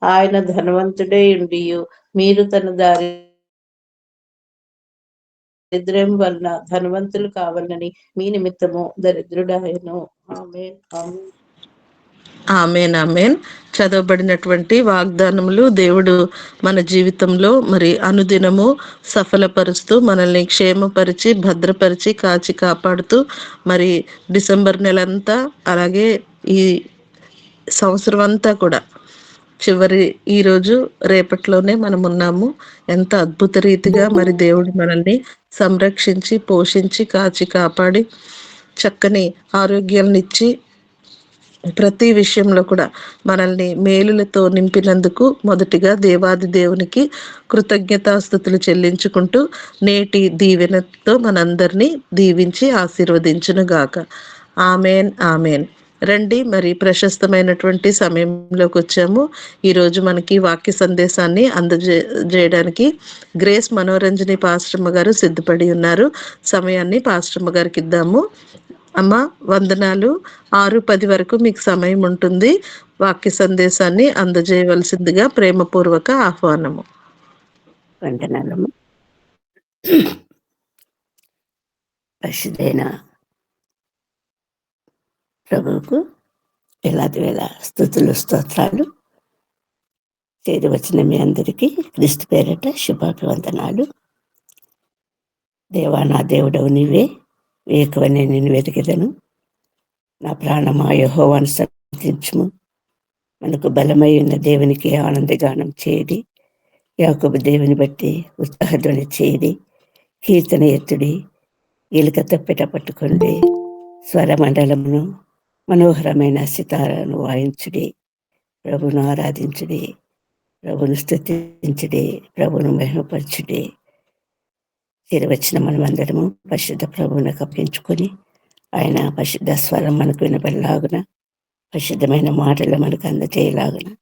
ఆయన ధనవంతుడై ఉండియు మీరు తన దారిద్ర్యం వలన ధనవంతులు కావాలని మీ నిమిత్తము దరిద్రుడాయను. ఆమేన్. ఆమేన్. ఆమేన్. ఆమేన్. చదవబడినటువంటి వాగ్దానములు దేవుడు మన జీవితంలో మరి అనుదినము సఫలపరుస్తూ మనల్ని క్షేమపరిచి భద్రపరిచి కాచి కాపాడుతూ మరి డిసెంబర్ నెలంతా అలాగే ఈ సంవత్సరం అంతా కూడా చివరి ఈరోజు రేపట్లోనే మనం ఉన్నాము. ఎంత అద్భుత రీతిగా మరి దేవుడు మనల్ని సంరక్షించి పోషించి కాచి కాపాడి చక్కని ఆరోగ్యాలనిచ్చి ప్రతి విషయంలో కూడా మనల్ని మేలులతో నింపినందుకు మొదటిగా దేవాది దేవునికి కృతజ్ఞతాస్థుతులు చెల్లించుకుంటూ నేటి దీవెనతో మనందరినీ దీవించి ఆశీర్వదించునుగాక. ఆమెన్. ఆమెన్. రండి మరి ప్రశస్తమైనటువంటి సమయంలోకి వచ్చాము. ఈరోజు మనకి వాక్య సందేశాన్ని అందజేయడానికి గ్రేస్ మనోరంజని పాస్టమ్మ గారు సిద్ధపడి ఉన్నారు. సమయాన్ని పాస్టమ్మ గారికి ఇద్దాము. అమ్మ వందనాలు. 6:10 వరకు మీకు సమయం ఉంటుంది. వాక్య సందేశాన్ని అందజేయవలసిందిగా ప్రేమపూర్వక ఆహ్వానము. వందనాలమ్మ. పరిశుద్ధైన ప్రభువుకు వేలాది వేల స్తుతులు స్తోత్రాలు. చేరి వచ్చిన మీ అందరికీ క్రీస్తు పేరట శుభాభివందనాలు. దేవా, నా దేవుడవు నీవే, వేకువనే నేను వెతికెదను. నా ప్రాణమా యెహోవాను స్తుతించుము. మనకు బలమై ఉన్న దేవునికి ఆనందగానం చేయడి. యాకోబు దేవుని బట్టి ఉత్సాహధ్వని చేయడి. కీర్తన ఎత్తుడి. ఎలుక తప్పెట పట్టుకోండి. స్వరమండలమును మనోహరమైన సితారాను వాయించుడి. ప్రభును ఆరాధించుడి. ప్రభును స్తుతించుడి. ప్రభును మహిమపరచుడి. చేరవచ్చిన మనమందరము పరిశుద్ధ ప్రభువునకు అప్పగించుకొని ఆయన పరిశుద్ధ స్వరం మనకు వినపడలాగున, పరిశుద్ధమైన మాటలు మనకు అందజేయలాగున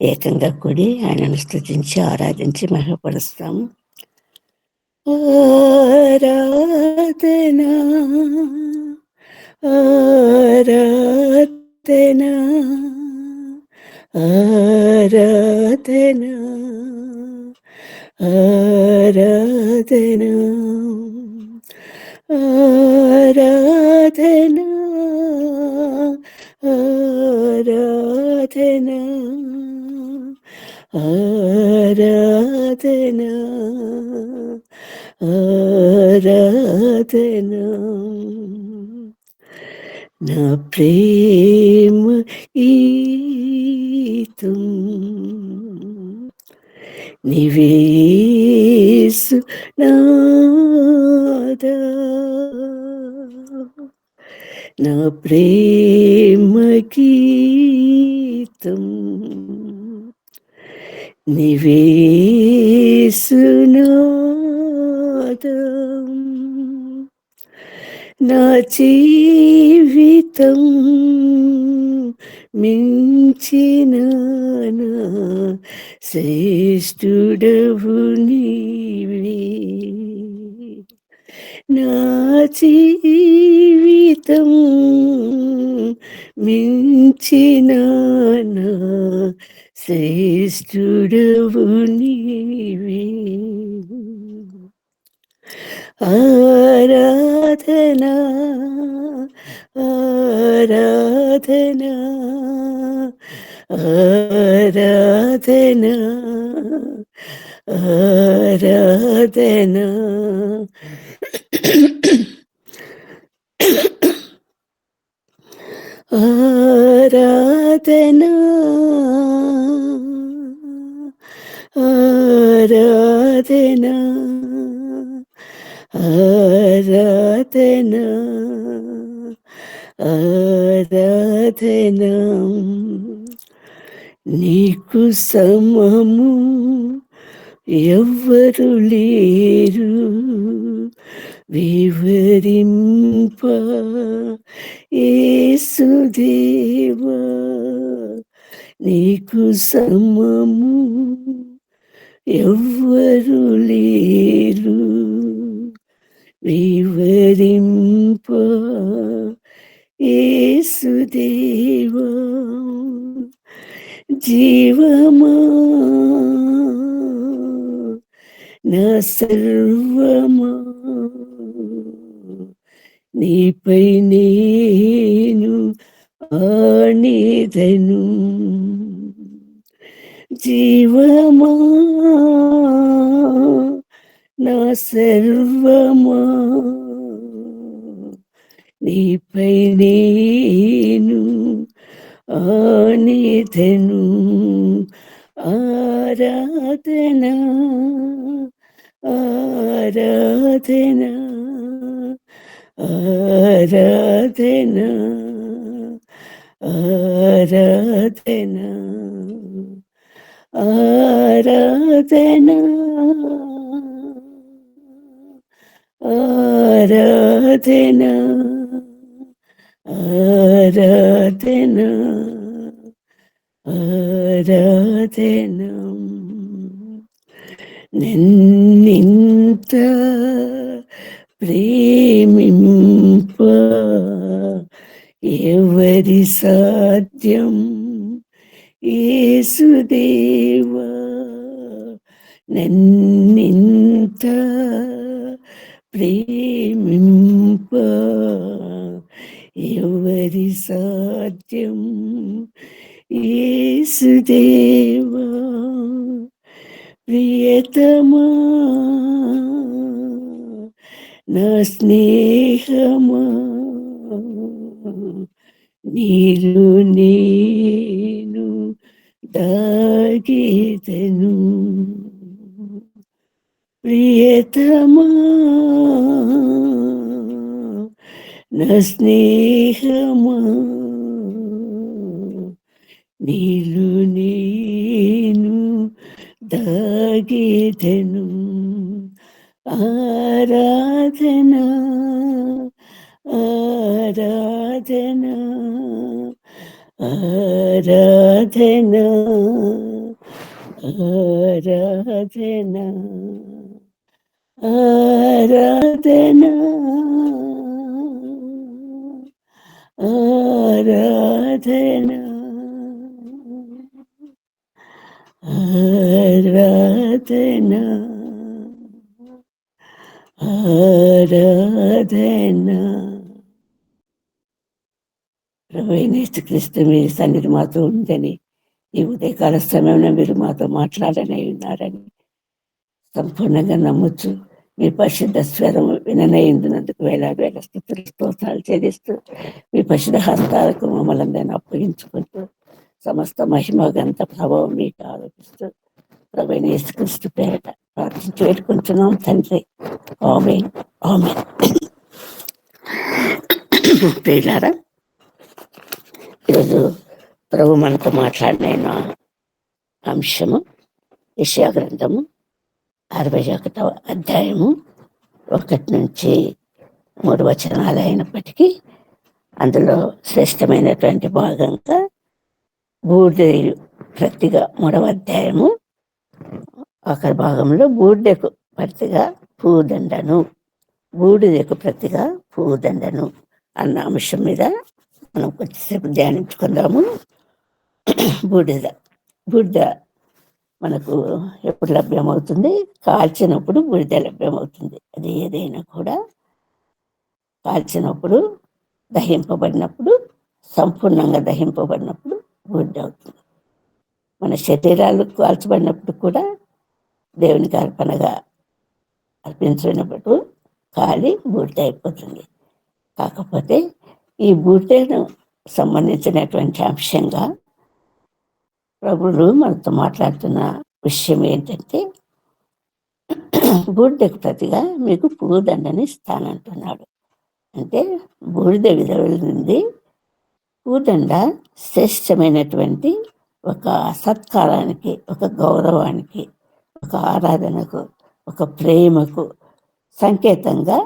ఏకంగా కూడి ఆయనను స్తుతించి ఆరాధించి మహిమపరుస్తాము. ఆరాధనా ఆరాధనా ఆరాధనా ఆరాధనా ఆరాధనా ఆరాధనా ఆరాధనా ఆరాధనా. నా ప్రేమ గీతం నీవే యేసు నాదా. నా ప్రేమ గీతం నీవే యేసు నాదా. నా జీవితం మించిన నా శ్రేష్ఠుడవు నీవే. నా జీవితం మించిన నా శ్రేష్ఠుడవు నీవే. ఆరాధనా ఆరాధనా ఆరాధనా ఆరాధనా. ఆరాధనా ఆరాధనా ఆరాధనా ఆరాధనా. నీకు సమము ఎవ్వరు లేరు, వివరింప యేసుదేవా. నీకు సమము ఎవ్వరు లేరు, వివరింప యేసుదేవా. జీవమా నా సర్వమా నీపై నేను ఆనిదను. జీవమా నా సర్వమా నీపై నేను ఆనిదను. ఆరాధన ఆరాధన ఆరాధన ఆరాధన ఆరాధన ఆరాధన ఆరాధన ఆరాధన. నిన్నింత ప్రేమింప ఎవరి సాధ్యం యేసుదేవా. నన్నింత ప్రేమింప ఎవరి సాధ్యం యేసుదేవా. ప్రియతమా నా స్నేహమా నీలో నేను దాగేదను. ప్రియతమా నా స్నేహమా నీలో నేను దాగేదను. ఆరాధన ఆరాధన ఆరాధన ఆరాధన ఆరాధన ఆరాధన ఆరాధన ఆరాధన. ప్రభువైన యేసుక్రీస్తు మీ సన్నిధి మాతో ఉందని, ఈ ఉదయకాల సమయంలో మీరు మాతో మాట్లాడనే ఉన్నారని సంపూర్ణంగా నమ్మొచ్చు. మీ పరిశుద్ధ స్వరం విననైందునందుకు వేలాది వేల స్తుతులు స్తోత్రాలు చెల్లిస్తూ మీ పరిశుద్ధ హస్తాలకు మమ్మల్ని అందరినీ అప్పగించుకుంటూ సమస్త మహిమ గంత ప్రభావం మీకు ఆరోపిస్తూ ప్రభువైన యేసుక్రీస్తు పేరట ప్రార్థించి వేడుకుంటున్నాం తండ్రి. ఆమేన్ ఆమేన్. ప్రియులారా, ఈరోజు ప్రభు మనతో మాట్లాడిన అంశము యెషయా గ్రంథము 61వ అధ్యాయము 1 నుంచి 3 వచనాలు అయినప్పటికీ అందులో శ్రేష్టమైనటువంటి భాగంగా బూడిదయు ప్రతిగా 3వ అధ్యాయము ఆఖరి భాగంలో బూడిదకు ప్రతిగా పూదండను, బూడిదకు ప్రతిగా పూదండను అన్న అంశం మీద మనం కొద్దిసేపు ధ్యానించుకుందాము. బూడిద మనకు ఎప్పుడు లభ్యమవుతుంది? కాల్చినప్పుడు బూడిద లభ్యమవుతుంది. అది ఏదైనా కూడా కాల్చినప్పుడు, దహింపబడినప్పుడు, సంపూర్ణంగా దహింపబడినప్పుడు బూడిద అవుతుంది. మన శరీరాలు కాల్చబడినప్పుడు కూడా దేవునికి అర్పణగా అర్పించినప్పుడు కాలి బూడిద అయిపోతుంది. కాకపోతే ఈ బూడిదను సంబంధించినటువంటి అంశంగా ప్రభువులు మనతో మాట్లాడుతున్న విషయం ఏంటంటే, బూడిదకు ప్రతిగా మీకు పూదండని ఇస్తానంటున్నాడు. అంటే బూడిద విధవైంది, పూదండ శ్రేష్టమైనటువంటి ఒక సత్కారానికి, ఒక గౌరవానికి, ఒక ఆరాధనకు, ఒక ప్రేమకు సంకేతంగా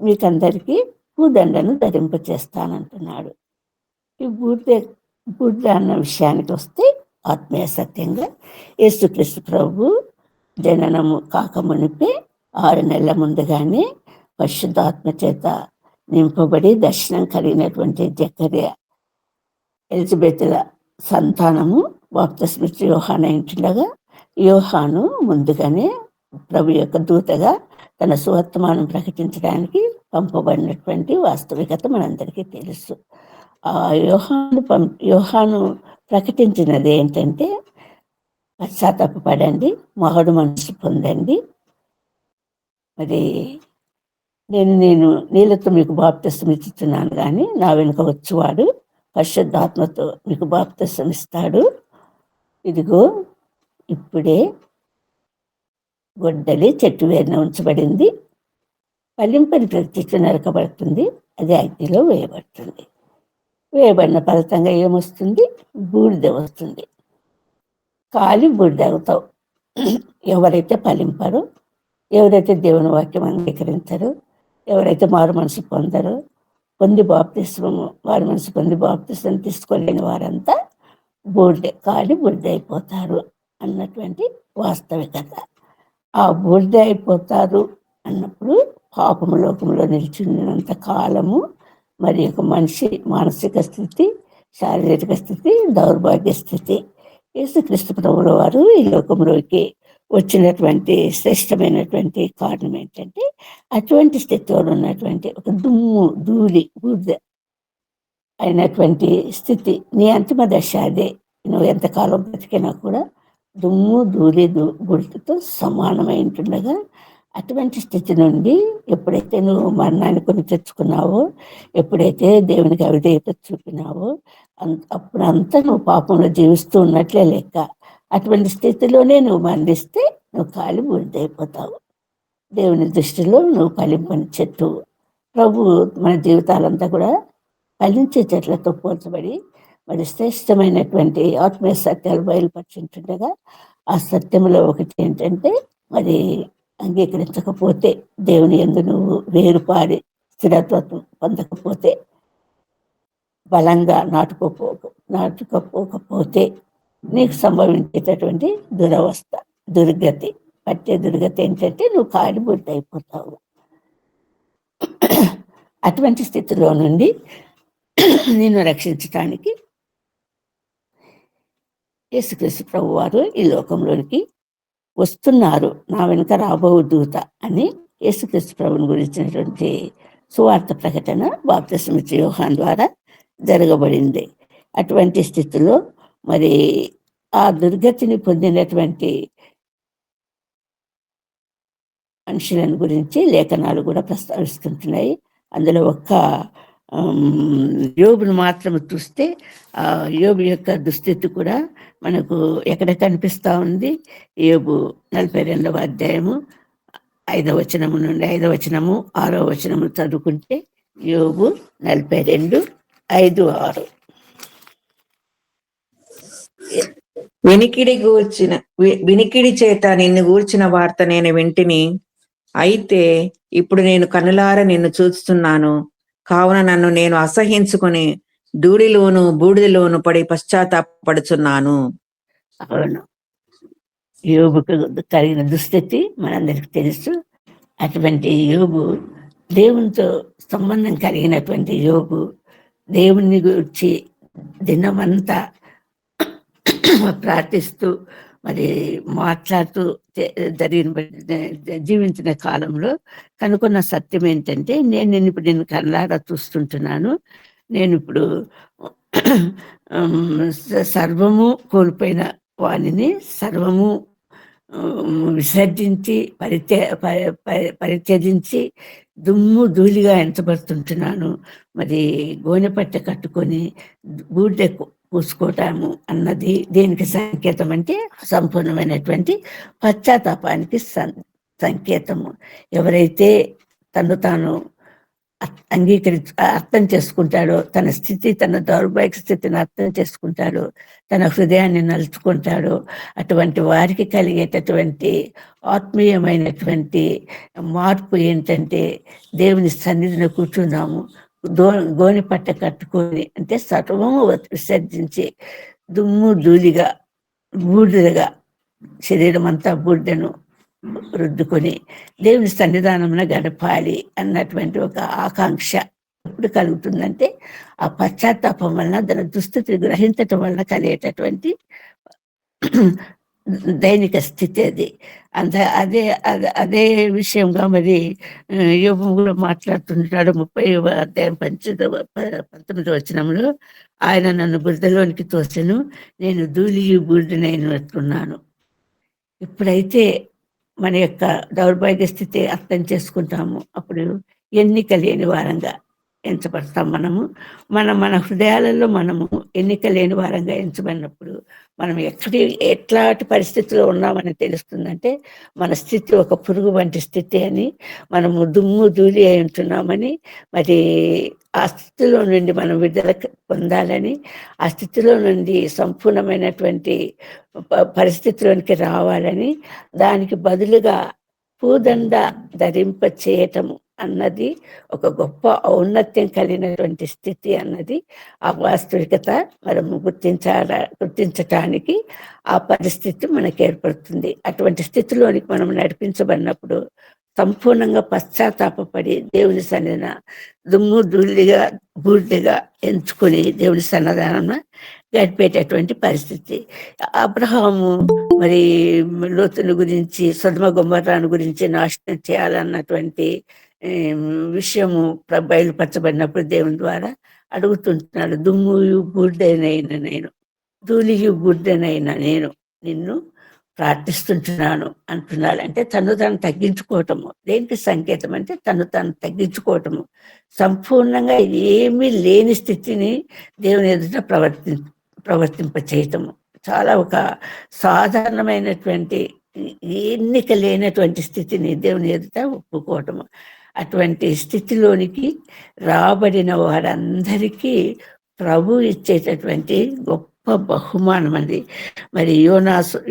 మీకందరికీ పూదండను ధరింపచేస్తానంటున్నాడు. ఈ బూడిద అన్న విషయానికి వస్తే ఆత్మీయ సత్యంగా యేసుక్రీస్తు ప్రభు జననము కాకమునిపే 6 నెలల ముందుగానే పరిశుద్ధాత్మ చేత నింపబడి దర్శనం కలిగినటువంటి జకర్యా, ఎలిజబెతుల సంతానము బాప్తిస్మిచ్చి యోహాను ఇంటిలాగా యోహాను ముందుగానే ప్రభు యొక్క దూతగా తన సువర్తమానం ప్రకటించడానికి పంపబడినటువంటి వాస్తవికత మనందరికీ తెలుసు. ఆ యోహాను ప్రకటించినది ఏంటంటే, పశ్చాత్తాపపడండి, మారు మనసు పొందండి, మరి నేను నీళ్ళతో మీకు బాప్తిసం ఇస్తున్నాను, కానీ నా వెనుక వచ్చేవాడు పరిశుద్ధాత్మతో మీకు బాప్తిసం ఇస్తాడు. ఇదిగో ఇప్పుడే గొడ్డలి చెట్టు వేరున ఉంచబడింది, ఫలింపని ప్రతి చెట్టు నరకబడుతుంది, అది అగ్నిలో వేయబడుతుంది. వేయబడిన ఫలితంగా ఏమొస్తుంది? బూడిద వస్తుంది. కాలి బూడిద అవుతావు. ఎవరైతే ఫలింపరో, ఎవరైతే దేవుని వాక్యం అంగీకరించారో, ఎవరైతే మారు మనసు పొందరో, వారి మనసు పొంది బాప్తిస్మం తీసుకోలేని వారంతా కాలి బూడిద అయిపోతారు అన్నటువంటి వాస్తవికత. ఆ బూడిద అయిపోతారు అన్నప్పుడు పాపము లోకంలో నిలిచినంత కాలము మరి ఒక మనిషి మానసిక స్థితి, శారీరక స్థితి, దౌర్భాగ్య స్థితి. యేసుక్రీస్తు ప్రభువుల వారు ఈ లోకంలోకి వచ్చినటువంటి శ్రేష్టమైనటువంటి కారణం ఏంటంటే, అటువంటి స్థితిలో ఉన్నటువంటి ఒక దుమ్ము, ధూళి, బూడిద అయినటువంటి స్థితి. నీ అంతిమ దశ అదే. నువ్వు ఎంతకాలం బ్రతికినా కూడా దుమ్ము, ధూళి, బూడిదతో సమానమై ఉంటుండగా, అటువంటి స్థితి నుండి ఎప్పుడైతే నువ్వు మరణాన్ని కొని తెచ్చుకున్నావో, ఎప్పుడైతే దేవునికి అవిధేయత చూపినావో, అప్పుడంతా నువ్వు పాపంలో జీవిస్తూ ఉన్నట్లే లెక్క. అటువంటి స్థితిలోనే నువ్వు మరణిస్తే నువ్వు కాలి బూడిదైపోతావు. దేవుని దృష్టిలో నువ్వు ఫలింపని చెట్టు. ప్రభు మన జీవితాలంతా కూడా ఫలించే చెట్లతో పోల్చబడి మరి శ్రేష్టమైనటువంటి ఆత్మీయ సత్యాలు బయలుపరుచుంటుండగా, ఆ సత్యంలో ఒకటి ఏంటంటే, మరి అంగీకరించకపోతే, దేవుని యందు నువ్వు వేరుపారి స్థిరత్వం పొందకపోతే, బలంగా నాటుకోకపోతే నీకు సంభవించేటటువంటి దురవస్థ, దుర్గతి, పట్టే దుర్గతి ఏంటంటే నువ్వు కాలి బూడిద అయిపోతావు. అటువంటి స్థితిలో నుండి నిన్ను రక్షించటానికి యేసుక్రీస్తు ప్రభు వారు ఈ లోకంలోనికి వస్తున్నారు, నా వెనుక రాబో దూత అని యేసుక్రీస్తు ప్రభుని గురించినటువంటి సువార్త ప్రకటన బాప్తిస్మిచ్చి యోహాను ద్వారా జరగబడింది. అటువంటి స్థితిలో మరి ఆ దుర్గతిని పొందినటువంటి మనుషులను గురించి లేఖనాలు కూడా ప్రస్తావిస్తుంటున్నాయి. అందులో ఒక్క యోబును మాత్రం చూస్తే ఆ యోబు యొక్క దుస్థితి కూడా మనకు ఎక్కడ కనిపిస్తూ ఉంది. యోబు 42వ అధ్యాయము 5వ వచనము నుండి 5వ వచనము 6వ వచనము చదువుకుంటే, యోబు 42, 5, 6. వినికిడి చేత నిన్ను గూర్చిన వార్త నేను వింటిని. అయితే ఇప్పుడు నేను కనులార నిన్ను చూస్తున్నాను. కావున నన్ను నేను అసహించుకుని ధూళిలోను బూడిదలోను పడి పశ్చాత్తాపడుచున్నాను. అవును, యోబుకు కలిగిన దుస్థితి మనందరికి తెలుసు. అటువంటి యోబు, దేవునితో సంబంధం కలిగినటువంటి యోబు, దేవుని గురించి దినమంతా ప్రార్థిస్తూ మరి మాట్లాడుతూ జీవించిన కాలంలో కనుక్కున్న సత్యం ఏంటంటే, నేను ఇప్పుడు నిన్ను కళ్ళారా చూస్తుంటున్నాను. నేను ఇప్పుడు సర్వము కోల్పోయిన వాణిని సర్వము విసర్జించి పరిత్యజించి దుమ్ము ధూళిగా ఎంచబడుతుంటున్నాను. మరి గోనెపట్ట కట్టుకొని బూడిద పూసుకోవటము అన్నది దేనికి సంకేతం అంటే, సంపూర్ణమైనటువంటి పశ్చాత్తాపానికి సంకేతము. ఎవరైతే తను తాను అర్థం చేసుకుంటాడో, తన స్థితి, తన దౌర్భాగ్య స్థితిని అర్థం చేసుకుంటాడో, తన హృదయాన్ని నలుచుకుంటాడో, అటువంటి వారికి కలిగేటటువంటి ఆత్మీయమైనటువంటి మార్పు ఏంటంటే, దేవుని సన్నిధిని కూర్చున్నాము, గోని పట్ట కట్టుకొని, అంటే సర్వము విసర్జించి దుమ్ము ధూళిగా బూడిదగా శరీరం అంతా బూడిదను రుద్దుకొని దేవుని సన్నిధానంలో గడపాలి అన్నటువంటి ఒక ఆకాంక్ష ఎప్పుడు కలుగుతుందంటే, ఆ పశ్చాత్తాపం వలన, దాని దుస్థితిని గ్రహించటం వలన కలిగేటటువంటి దైనిక స్థితి అది. అదే అదే విషయంగా మరి యోబు కూడా మాట్లాడుతుంటాడు 30వ అధ్యాయం 19వ వచనంలో, ఆయన నన్ను బురదలోనికి తోసెను, నేను ధూళియు బూడిదనైనట్టున్నాను. ఎప్పుడైతే మన యొక్క దౌర్భాగ్య స్థితి అర్థం చేసుకుంటాము, అప్పుడు ఎన్నిక లేని వారంగా ఎంచబడతాం మనము. మన హృదయాలలో మనము ఎన్నిక లేని వారంగా ఎంచబడినప్పుడు మనం ఎట్లాంటి పరిస్థితిలో ఉన్నామని తెలుస్తుందంటే, మన స్థితి ఒక పురుగు వంటి స్థితి అని, మనము దుమ్ము ధూళి అయి ఉంటున్నామని, మరి ఆ స్థితిలో నుండి మనం విడుదల పొందాలని, ఆ స్థితిలో నుండి సంపూర్ణమైనటువంటి పరిస్థితిలోనికి రావాలని, దానికి బదులుగా పూదండ ధరింప చేయటము అన్నది ఒక గొప్ప ఔన్నత్యం కలిగినటువంటి స్థితి అన్నది ఆ వాస్తవికత మనము గుర్తించటానికి ఆ పరిస్థితి మనకు ఏర్పడుతుంది. అటువంటి స్థితిలోనికి మనం నడిపించబడినప్పుడు సంపూర్ణంగా పశ్చాత్తాపడి దేవుని సన్నిధిన దుమ్ము ధూళిగా బూడిదగా ఎంచుకొని దేవుని సన్నిధానం గడిపేటటువంటి పరిస్థితి. అబ్రహాము మరి లోతుల గురించి, సొదొమ గొమొర్రాను గురించి నాశనం చేయాలన్నటువంటి విషయము బయలుపరచబడినప్పుడు దేవుని ద్వారా అడుగుతుంటున్నాడు, దుమ్ముయు బూడిదనైన నేను, ధూళియు బూడిదనైన నేను నిన్ను ప్రార్థిస్తుంటున్నాను అంటున్నాడు. అంటే తను తాను తగ్గించుకోవటము. దేనికి సంకేతం అంటే తను తాను తగ్గించుకోవటము, సంపూర్ణంగా ఏమీ లేని స్థితిని దేవుని ఎదుట ప్రవర్తింప చేయటము. చాలా ఒక సాధారణమైనటువంటి ఎన్నిక లేనటువంటి స్థితిని దేవుని ఎదుట ఒప్పుకోవటము. అటువంటి స్థితిలోనికి రాబడిన వారందరికీ ప్రభు ఇచ్చేటటువంటి గొప్ప బహుమానం అది. మరి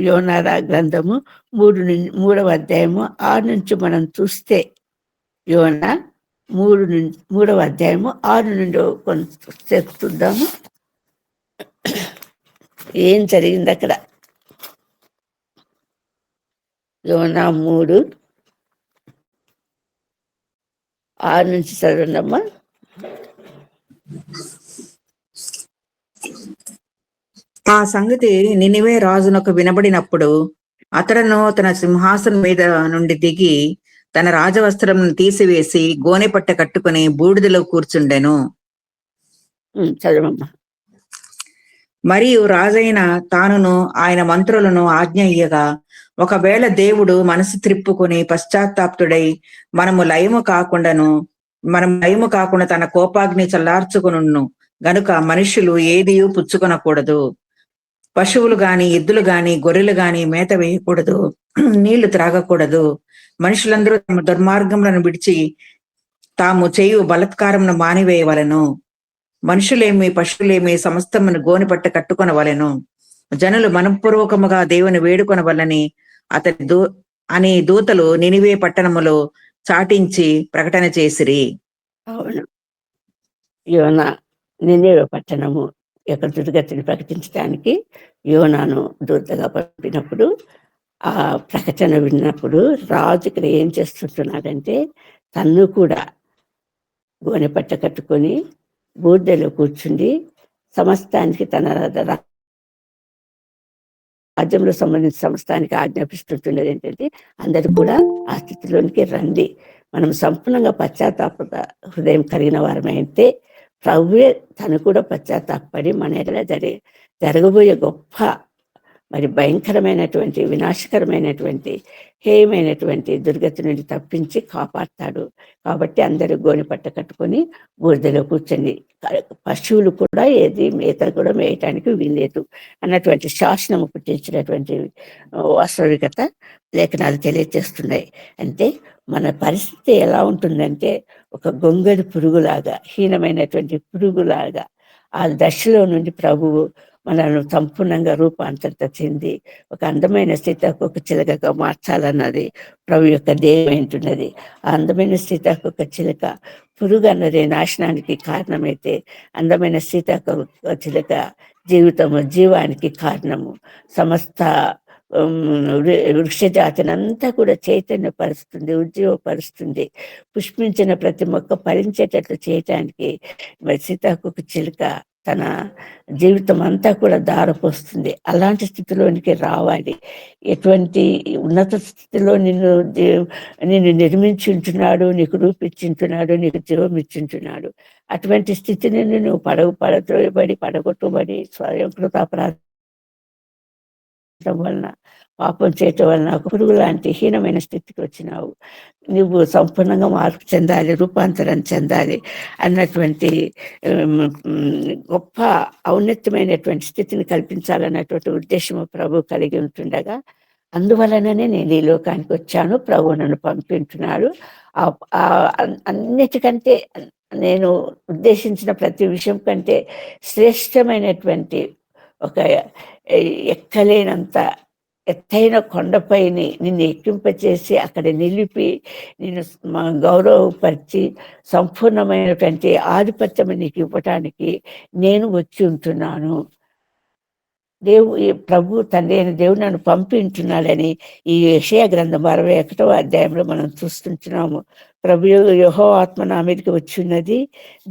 యోనా గ్రంథము 3వ అధ్యాయము 6 నుంచి మనం చూస్తే, యోనా 3వ అధ్యాయము 6 నుండి కొంచెం చూద్దాము ఏం జరిగింది అక్కడ. యోనా 3:6 నుంచి చదవండమ్మా. ఆ సంగతి నినివే రాజునకు వినబడినప్పుడు అతడును తన సింహాసనం మీద నుండి దిగి తన రాజవస్త్రం తీసివేసి గోనెపట్ట కట్టుకుని బూడిదలో కూర్చుండెను. చదవమ్మా. మరియు రాజైన తానును ఆయన మంత్రులను ఆజ్ఞ ఇయ్యగా, ఒకవేళ దేవుడు మనసు త్రిప్పుకొని పశ్చాత్తాప్తుడై మనము లయము కాకుండా తన కోపాగ్ని చల్లార్చుకును గనుక మనుషులు ఏదియూ పుచ్చుకొనకూడదు, పశువులు గాని ఎద్దులు గాని గొర్రెలు గాని మేత వేయకూడదు, నీళ్లు త్రాగకూడదు. మనుషులందరూ తమ దుర్మార్గములను విడిచి తాము చేయు బలత్కారమును మానివేయవలెను. మనుషులేమి పశువులేమి సమస్తమును గోనెపట్ట కట్టుకొనవలెను. జనులు మనఃపూర్వకముగా దేవుని వేడుకొనవలని అని దూతలు నినివే పట్టణములో చాటించి ప్రకటన చేసిరి. అవును, యోనా నినివే పట్టణము యొక్క దుర్గతిని ప్రకటించడానికి యోనాను దూతగా పంపినప్పుడు, ఆ ప్రకటన విన్నప్పుడు రాజు ఇక్కడ ఏం చేస్తుంటున్నాడంటే, తన్ను కూడా గోనెపట్ట కట్టుకొని బూడిదలో కూర్చుండి సమస్తానికి తన రాజ్యంలో సంబంధించిన సమస్తానికి ఆజ్ఞాపిస్తుంటున్నది ఏంటంటే, అందరూ కూడా ఆ స్థితిలోనికి రండి. మనం సంపూర్ణంగా పశ్చాత్తాప హృదయం కలిగిన వారమైతే ప్రభువే తను కూడా పశ్చాత్తాపడి మన ఎడల జరగబోయే గొప్ప మరి భయంకరమైనటువంటి వినాశకరమైనటువంటి హేయమైనటువంటి దుర్గతి నుండి తప్పించి కాపాడతాడు. కాబట్టి అందరూ గోనెపట్ట కట్టుకొని బూడిదలో కూర్చొని, పశువులు కూడా ఏది మేత కూడా మేయటానికి వీల్లేదు అన్నటువంటి శాసనము పుట్టించినటువంటి వాస్తవికత లేఖనాలు తెలియజేస్తున్నాయి. అంటే మన పరిస్థితి ఎలా ఉంటుందంటే, ఒక గొంగడి పురుగులాగా, హీనమైనటువంటి పురుగులాగా ఆ దశలో నుండి ప్రభువు మనల్ని సంపూర్ణంగా రూపాంతరత చెంది ఒక అందమైన సీతాకోక చిలుకగా మార్చాలన్నది ప్రభు యొక్క ధ్యేయం ఏంటున్నది. ఆ అందమైన సీతాకోక చిలుక పురుగు అన్నది నాశనానికి కారణమైతే, అందమైన సీతాకోక చిలుక జీవానికి కారణము. సమస్త వృక్ష జాతిని అంతా కూడా చైతన్యపరుస్తుంది, ఉజ్జీవపరుస్తుంది. పుష్పించిన ప్రతి మొక్క ఫలించేటట్లు చేయటానికి మరి సీతాకోక చిలుక తన జీవితం అంతా కూడా దారపోస్తుంది. అలాంటి స్థితిలోనికి రావాలి. ఎటువంటి ఉన్నత స్థితిలో నిన్ను నిర్మించి ఉంటున్నాడు, నీకు రూపించుంటున్నాడు, నీకు జీవం ఇచ్చుంటున్నాడు. అటువంటి స్థితిని నువ్వు పడద్రోయబడి పడగొట్టబడి స్వయం కృతాపరాధం వలన, పాపం చేయటం వలన పురుగు లాంటి హీనమైన స్థితికి వచ్చినావు. నువ్వు సంపూర్ణంగా మార్పు చెందాలి, రూపాంతరం చెందాలి అన్నటువంటి గొప్ప ఔన్నత్యమైనటువంటి స్థితిని కల్పించాలన్నటువంటి ఉద్దేశము ప్రభు కలిగి ఉంటుండగా, అందువలననే నేను ఈ లోకానికి వచ్చాను. ప్రభు నన్ను పంపింటున్నాడు. అన్నిటికంటే నేను ఉద్దేశించిన ప్రతి విషయం కంటే శ్రేష్టమైనటువంటి ఒక ఎక్కలేనంత ఎత్తైన కొండపైని నిన్ను ఎక్కింపచేసి అక్కడ నిలిపి నిన్ను గౌరవపరిచి సంపూర్ణమైనటువంటి ఆధిపత్యం నీకు ఇవ్వటానికి నేను వచ్చి ఉంటున్నాను. ప్రభు తండ్రి అయిన దేవుడు నన్ను పంపింటున్నాడని ఈ యెషయా గ్రంథం 61వ అధ్యాయంలో మనం చూస్తుంటున్నాము. ప్రభు యెహోవా ఆత్మ నా మీదకి వచ్చిన్నది,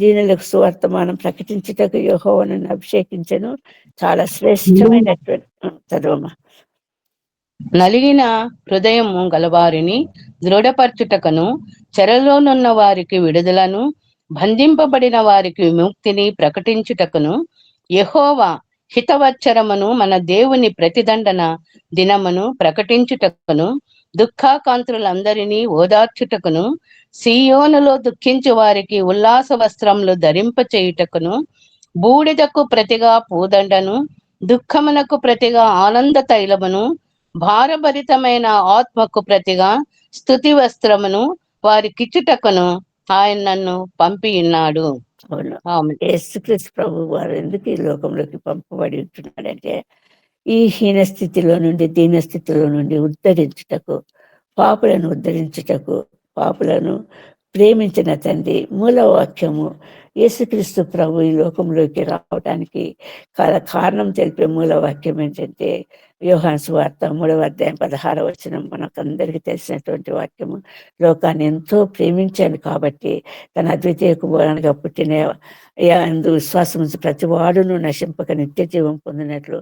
దీనులకు సువర్తమానం ప్రకటించుటకు యెహోవా నన్ను అభిషేకించెను. చాలా శ్రేష్టమైనటువంటి చదవమ్మా. నలిగిన హృదయము గలవారిని దృఢపరచుటకును, చెరలోనున్న వారికి విడుదలను, బంధింపబడిన వారికి విముక్తిని ప్రకటించుటకును, యెహోవా హితవచ్చరమును మన దేవుని ప్రతిదండన దినమును ప్రకటించుటకును, దుఃఖాకాంతులందరినీ ఓదార్చుటకును, సీయోనులో దుఃఖించు వారికి ఉల్లాస వస్త్రములు ధరింప చేయుటకును, బూడిదకు ప్రతిగా పూదండను, దుఃఖమునకు ప్రతిగా ఆనంద తైలమును, భారభరితమైన ఆత్మకు ప్రతిగా స్తుతి వస్త్రమును వారికిచ్చుటకును ఆయన నన్ను పంపియున్నాడు. యేసుక్రీస్తు ప్రభు వారు ఎందుకు ఈ లోకంలోకి పంపబడి ఉంటున్నాడంటే, ఈ హీన స్థితిలో నుండి దీన స్థితిలో నుండి ఉద్ధరించుటకు, పాపులను ఉద్ధరించుటకు, పాపులను ప్రేమించిన తండ్రి మూలవాక్యము యేసుక్రీస్తు ప్రభు ఈ లోకంలోకి రావడానికి కారణం తెలిపే మూలవాక్యం ఏంటంటే యోహాను సువార్త 3వ అధ్యాయం 16వ వచనం. మనకందరికీ తెలిసినటువంటి వాక్యము. లోకాన్ని ఎంతో ప్రేమించాను కాబట్టి తన అద్వితీయ కుమారునిగా పుట్టిన అందు విశ్వాసం నుంచి ప్రతి వాడును నశింపక నిత్య జీవం పొందినట్లు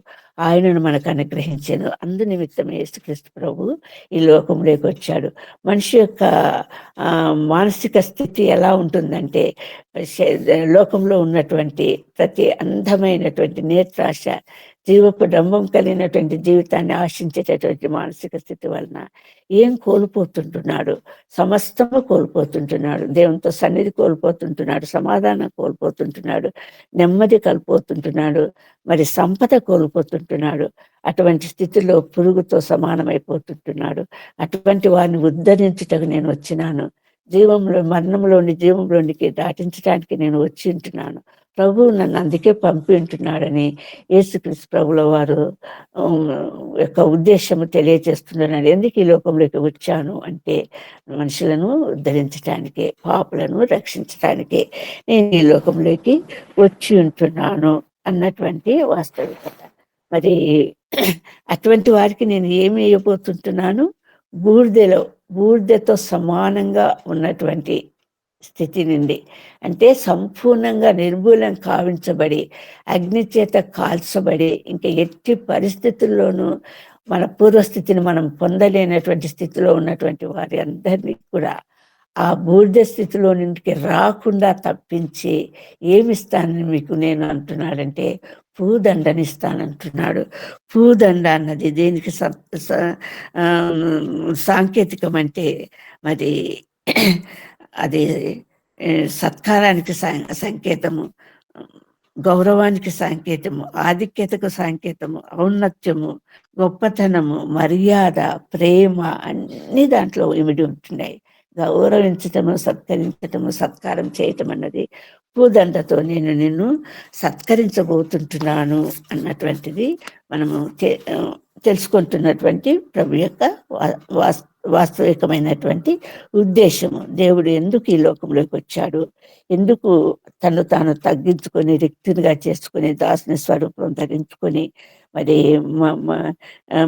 ఆయనను మనకు అనుగ్రహించాను. అందు నిమిత్తమే యేసుక్రీస్తు ప్రభు ఈ లోకంలోకి వచ్చాడు. మనిషి యొక్క మానసిక స్థితి ఎలా ఉంటుందంటే, లోకంలో ఉన్నటువంటి ప్రతి అందమైనటువంటి నేత్రాశ, జీవపు డంబం కలిగినటువంటి జీవితాన్ని ఆశించేటటువంటి మానసిక స్థితి వలన ఏం కోల్పోతుంటున్నాడు? సమస్తము కోల్పోతుంటున్నాడు. దేవునితో సన్నిధి కోల్పోతుంటున్నాడు, సమాధానం కోల్పోతుంటున్నాడు, నెమ్మది కోల్పోతుంటున్నాడు, మరి సంపద కోల్పోతుంటున్నాడు. అటువంటి స్థితిలో పురుగుతో సమానమైపోతుంటున్నాడు. అటువంటి వారిని ఉద్ధరించుటకు నేను వచ్చినాను. మరణంలోని జీవంలోనికి దాటించడానికి నేను వచ్చి ఉంటున్నాను. ప్రభువు నన్ను అందుకే పంపి ఉంటున్నాడని యేసుక్రీస్తు ప్రభుల వారు యొక్క ఉద్దేశము తెలియజేస్తున్నాడు. ఎందుకు ఈ లోకంలోకి వచ్చాను అంటే, మనుషులను ఉద్ధరించడానికే, పాపులను రక్షించడానికే నేను ఈ లోకంలోకి వచ్చి ఉంటున్నాను అన్నటువంటి వాస్తవికత. మరి అటువంటి వారికి నేను ఏమి ఇవ్వబోతుంటున్నాను? బూడిదతో సమానంగా ఉన్నటువంటి స్థితి నుండి, అంటే సంపూర్ణంగా నిర్మూలం కావించబడి అగ్ని చేత కాల్చబడి ఇంకా ఎట్టి పరిస్థితుల్లోనూ మన పూర్వస్థితిని మనం పొందలేనటువంటి స్థితిలో ఉన్నటువంటి వారి అందరినీ కూడా ఆ బూడిద స్థితిలో నుండికి రాకుండా తప్పించి ఏమిస్తానని మీకు నేను అంటున్నాడంటే, పూదండనిస్తానంటున్నాడు. పూదండ అన్నది దేనికి సాంకేతికం అంటే, మరి అది సత్కారానికి సంకేతము, గౌరవానికి సంకేతము, ఆధిక్యతకు సంకేతము, ఔన్నత్యము, గొప్పతనము, మర్యాద, ప్రేమ అన్ని దాంట్లో ఇమిడి ఉంటున్నాయి. గౌరవించటము, సత్కరించటము, సత్కారం చేయటం అన్నది పూదండతో నేను నిన్ను సత్కరించబోతుంటున్నాను అన్నటువంటిది మనము తెలుసుకుంటున్నటువంటి ప్రభు యొక్క వాస్తవికమైనటువంటి ఉద్దేశము. దేవుడు ఎందుకు ఈ లోకంలోకి వచ్చాడు, ఎందుకు తను తాను తగ్గించుకొని రిక్తునిగా చేసుకుని దాసుని స్వరూపం ధరించుకొని మరి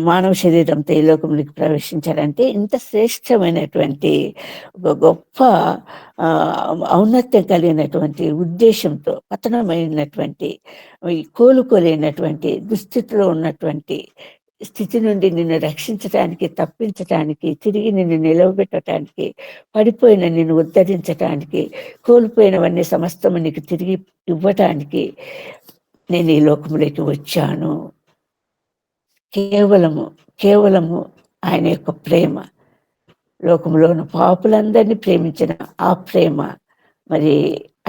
మానవ శరీరంతో ఈ లోకంలోకి ప్రవేశించాడంటే ఇంత శ్రేష్టమైనటువంటి ఒక గొప్ప ఔన్నత్యం కలిగినటువంటి ఉద్దేశంతో పతనమైనటువంటి కోలుకోలేనటువంటి దుస్థితిలో ఉన్నటువంటి స్థితి నుండి నిన్ను రక్షించటానికి, తప్పించటానికి, తిరిగి నిన్ను నిలవబెట్టడానికి, పడిపోయిన నిన్ను ఉద్ధరించటానికి, కోల్పోయినవన్నీ సమస్తము నీకు తిరిగి ఇవ్వటానికి నేను ఈ లోకంలోకి వచ్చాను. కేవలము ఆయన యొక్క ప్రేమ, లోకంలో ఉన్న పాపులందరినీ ప్రేమించిన ఆ ప్రేమ, మరి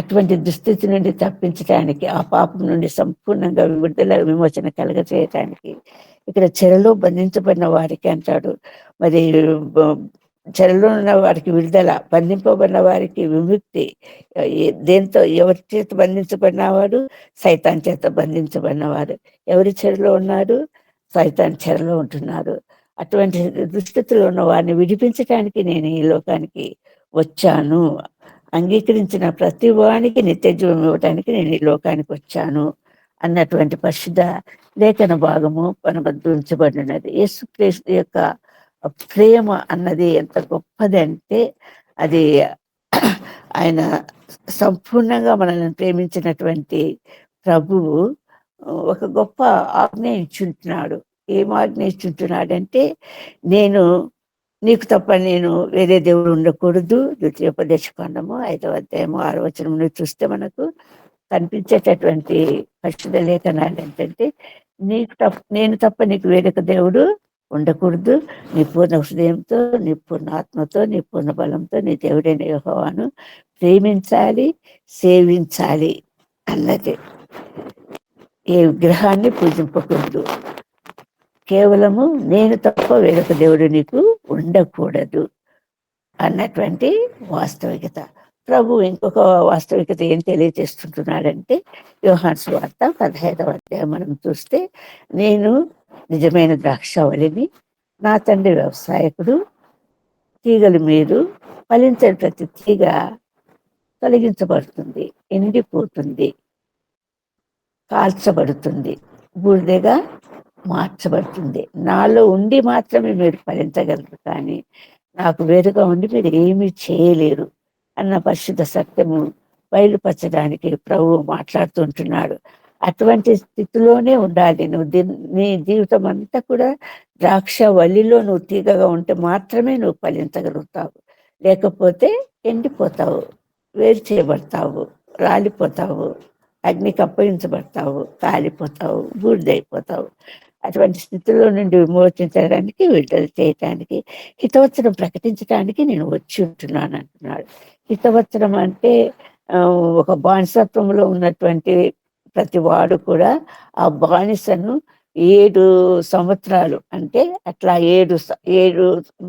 అటువంటి దుస్థితి నుండి తప్పించడానికి, ఆ పాపం నుండి సంపూర్ణంగా విమోచన కలగజేయటానికి, ఇక్కడ చెరలో బంధించబడిన వారికి అంటాడు, మరి చెరలో ఉన్న వారికి విడుదల, బంధింపబడిన వారికి విముక్తి. దేంతో, ఎవరి చేత బంధించబడినవాడు? సైతాన్ చేత బంధించబడినవారు. ఎవరి చెరలో ఉన్నారు? సైతాన్ చెరలో ఉంటున్నారు. అటువంటి దుస్థితిలో ఉన్న వారిని విడిపించడానికి నేను ఈ లోకానికి వచ్చాను. అంగీకరించిన ప్రతి వానికి నిత్య జీవం ఇవ్వటానికి నేను ఈ లోకానికి వచ్చాను అన్నటువంటి పరిశుద్ధ లేఖన భాగము మన వద్ద ఉంచబడినది. యేసుక్రీస్తు యొక్క ప్రేమ అన్నది ఎంత గొప్పది అంటే, అది ఆయన సంపూర్ణంగా మనల్ని ప్రేమించినటువంటి ప్రభువు ఒక గొప్ప ఆజ్ఞ ఇచ్చుంటున్నాడు. ఏం ఆజ్ఞ ఇచ్చుంటున్నాడంటే, నీకు తప్ప నేను వేరే దేవుడు ఉండకూడదు. ద్వితీయోపదేశకాండము 5వ అధ్యాయము 6వ వచనం చూస్తే మనకు కనిపించేటటువంటి పరిశుద్ధ లేఖనాలు ఏంటంటే, నేను తప్ప నీకు వేరొక దేవుడు ఉండకూడదు. నీ పూర్ణ హృదయంతో, నీ పూర్ణ ఆత్మతో, నీ పూర్ణ బలంతో నీ దేవుడైన యెహోవాను ప్రేమించాలి, సేవించాలి అన్నది. ఏ విగ్రహాన్ని పూజింపకూడదు. కేవలము నేను తప్ప వేరొక దేవుడు నీకు ఉండకూడదు అన్నటువంటి వాస్తవికత. ప్రభు ఇంకొక వాస్తవికత ఏం తెలియజేస్తుంటున్నాడంటే, యోహాను సువార్త 15వ అధ్యాయం మనం చూస్తే, నేను నిజమైన ద్రాక్షావళిని, నా తండ్రి వ్యవసాయకుడు. తీగలు మీరు, ఫలించని ప్రతి తీగ తొలగించబడుతుంది, ఎండిపోతుంది, కాల్చబడుతుంది, బూడిదగా మార్చబడుతుంది. నాలో ఉండి మాత్రమే మీరు ఫలించగలరు, కానీ నాకు వేరుగా ఉండి మీరు ఏమీ చేయలేరు అన్న పరిశుద్ధ సత్యము బయలుపరచడానికి ప్రభువు మాట్లాడుతుంటున్నాడు. అటువంటి స్థితిలోనే ఉండాలి నువ్వు. నీ జీవితం అంతా కూడా ద్రాక్ష వల్లిలో నువ్వు తీగగా ఉంటే మాత్రమే నువ్వు ఫలించగలుగుతావు. లేకపోతే ఎండిపోతావు, వేరు చేయబడతావు, రాలిపోతావు, అగ్నికి అప్పగించబడతావు, కాలిపోతావు, బూడిదైపోతావు. అటువంటి స్థితిలో నుండి విమోచించడానికి, విడుదల చేయటానికి, హితవచనం ప్రకటించడానికి నేను వచ్చి ఉంటున్నాను అంటున్నాడు. హితవచనం అంటే ఒక బానిసత్వంలో ఉన్నటువంటి ప్రతి వాడు కూడా ఆ బానిసను 7 సంవత్సరాలు అంటే అట్లా 7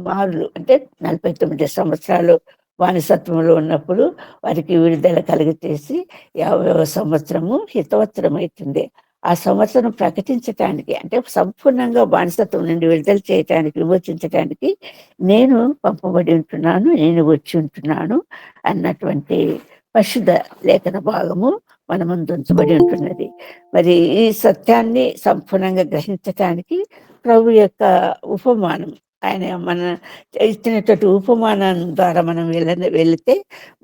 మార్లు అంటే 49 సంవత్సరాలు బానిసత్వంలో ఉన్నప్పుడు వారికి విడుదల కలిగచేసి 50వ సంవత్సరము హితవత్సరం అవుతుంది. ఆ సంవత్సరం ప్రకటించటానికి, అంటే సంపూర్ణంగా బానిసత్వం నుండి విడుదల చేయటానికి, విమోచించటానికి నేను పంపబడి ఉంటున్నాను, నేను వచ్చి ఉంటున్నాను అన్నటువంటి పరిశుద్ధ లేఖన భాగము మన ముందు ఉంచబడి ఉంటున్నది. మరి ఈ సత్యాన్ని సంపూర్ణంగా గ్రహించటానికి ప్రభు యొక్క ఉపమానం, ఆయన మన ఇచ్చినటువంటి ఉపమానం ద్వారా మనం వెళితే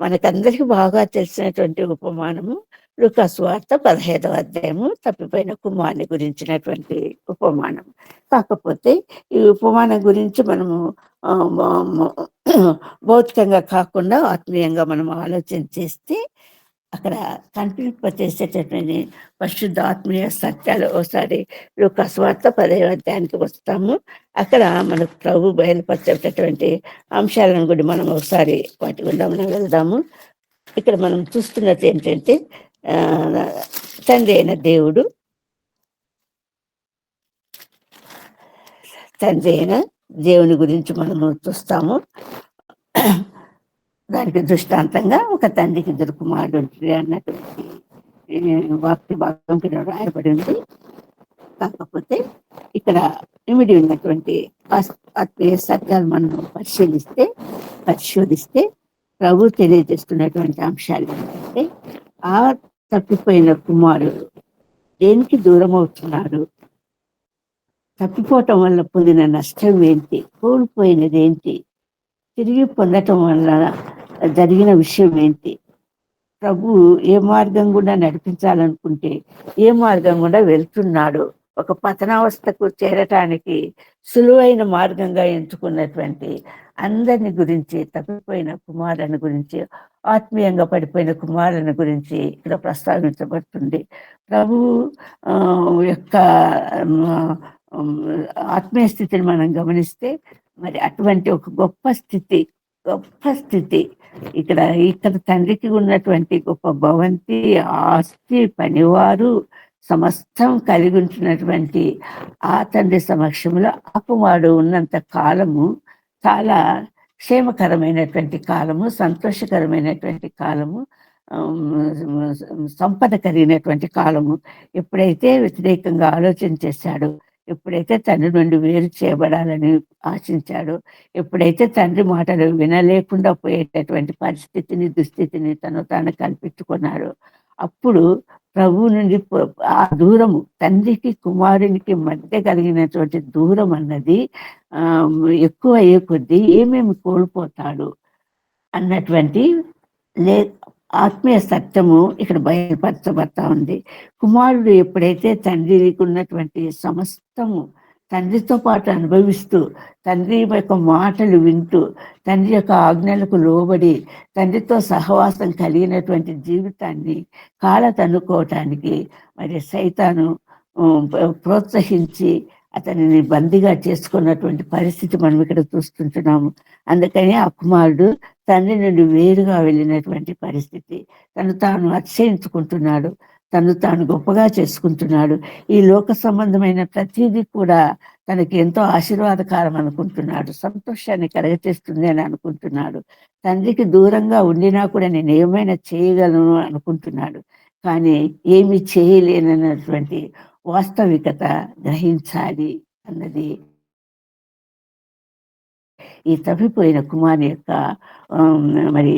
మనకందరికీ బాగా తెలిసినటువంటి ఉపమానము లూకా సువార్త 15వ అధ్యాయము తప్పిపోయిన కుమారుని గురించినటువంటి ఉపమానం. కాకపోతే ఈ ఉపమానం గురించి మనము భౌతికంగా కాకుండా ఆత్మీయంగా మనం ఆలోచన చేస్తే అక్కడ కనిపింపచేసేటటువంటి పరిశుద్ధ ఆత్మీయ సత్యాలు ఒకసారి లూకా సువార్త 10వ అధ్యాయానికి వస్తాము. అక్కడ మనకు ప్రభు బయలుపరిచేటటువంటి అంశాలను కూడా మనం ఒకసారి వాటి గుండా మనం వెళ్దాము. ఇక్కడ మనం చూస్తున్నది ఏంటంటే, తండ్రి అయిన దేవుడు, తండ్రి అయిన దేవుని గురించి మనము చూస్తాము. దానికి దృష్టాంతంగా ఒక తండ్రికి 2 కుమారుడు ఉంటుంది అన్నటువంటి వాక్య భాగం రాయబడి ఉంది. కాకపోతే ఇక్కడ ఇమిడి ఉన్నటువంటి ఆత్మీయ సత్యాలు మనం పరిశోధిస్తే ప్రభు తెలియజేస్తున్నటువంటి అంశాలు ఏంటంటే, ఆ తప్పిపోయిన కుమారుడు దేనికి దూరం అవుతున్నాడు, తప్పిపోవటం వల్ల పొందిన నష్టం ఏంటి, కోల్పోయినది ఏంటి, తిరిగి పొందటం వల్ల జరిగిన విషయం ఏంటి, ప్రభు ఏ మార్గం గుండా నడిపించాలనుకుంటే ఏ మార్గం గుండా వెళ్తున్నాడు, ఒక పతనావస్థకు చేరటానికి సులువైన మార్గంగా ఎంచుకున్నటువంటి అందరిని గురించి, తప్పిపోయిన కుమారుని గురించి, ఆత్మీయంగా పడిపోయిన కుమారుని గురించి ఇక్కడ ప్రస్తావించబడుతుంది. ప్రభు యొక్క ఆత్మీయ స్థితిని మనం గమనిస్తే మరి అటువంటి ఒక గొప్ప స్థితి ఇక్కడ తండ్రికి ఉన్నటువంటి గొప్ప భవంతి, ఆస్తి, పనివారు సమస్తం కలిగి ఉంటున్నటువంటి ఆ తండ్రి సమక్షంలో ఆ కుమారుడు ఉన్నంత కాలము చాలా క్షేమకరమైనటువంటి కాలము, సంతోషకరమైనటువంటి కాలము, సంపద కలిగినటువంటి కాలము. ఎప్పుడైతే వ్యతిరేకంగా ఆలోచన చేశాడో, ఎప్పుడైతే తండ్రి నుండి వేరు చేయబడాలని ఆశించాడో, ఎప్పుడైతే తండ్రి మాటలు వినలేకుండా పోయేటటువంటి పరిస్థితిని, దుస్థితిని తాను కల్పించుకున్నాడో, అప్పుడు ప్రభు నుండి ఆ దూరము, తండ్రికి కుమారునికి మధ్య కలిగినటువంటి దూరం అన్నది ఎక్కువ అయ్యే కొద్దీ ఏమేమి కోల్పోతాడు అన్నటువంటి ఆత్మీయ సత్యము ఇక్కడ బయలుపరచబడతా ఉంది. కుమారుడు ఎప్పుడైతే తండ్రికి ఉన్నటువంటి సమస్తము తండ్రితో పాటు అనుభవిస్తూ, తండ్రి యొక్క మాటలు వింటూ, తండ్రి యొక్క ఆజ్ఞలకు లోబడి, తండ్రితో సహవాసం కలిగినటువంటి జీవితాన్ని కాలతన్నుకోవటానికి మరి సైతాను ప్రోత్సహించి అతనిని బందీగా చేసుకున్నటువంటి పరిస్థితి మనం ఇక్కడ చూస్తుంటున్నాము. అందుకని ఆ కుమారుడు తండ్రి నుండి వేరుగా వెళ్ళినటువంటి పరిస్థితి, తాను అతిశయించుకుంటున్నాడు, తాను గొప్పగా చేసుకుంటున్నాడు. ఈ లోక సంబంధమైన ప్రతిదీ కూడా తనకి ఎంతో ఆశీర్వాదకారం అనుకుంటున్నాడు, సంతోషాన్ని కలగచేస్తుంది అని అనుకుంటున్నాడు. తండ్రికి దూరంగా ఉండినా కూడా నేను ఏమైనా చేయగలను అనుకుంటున్నాడు. కానీ ఏమి చేయలేనన్నటువంటి వాస్తవికత గ్రహించాలి అన్నది ఈ తప్పిపోయిన కుమారుని యొక్క మరి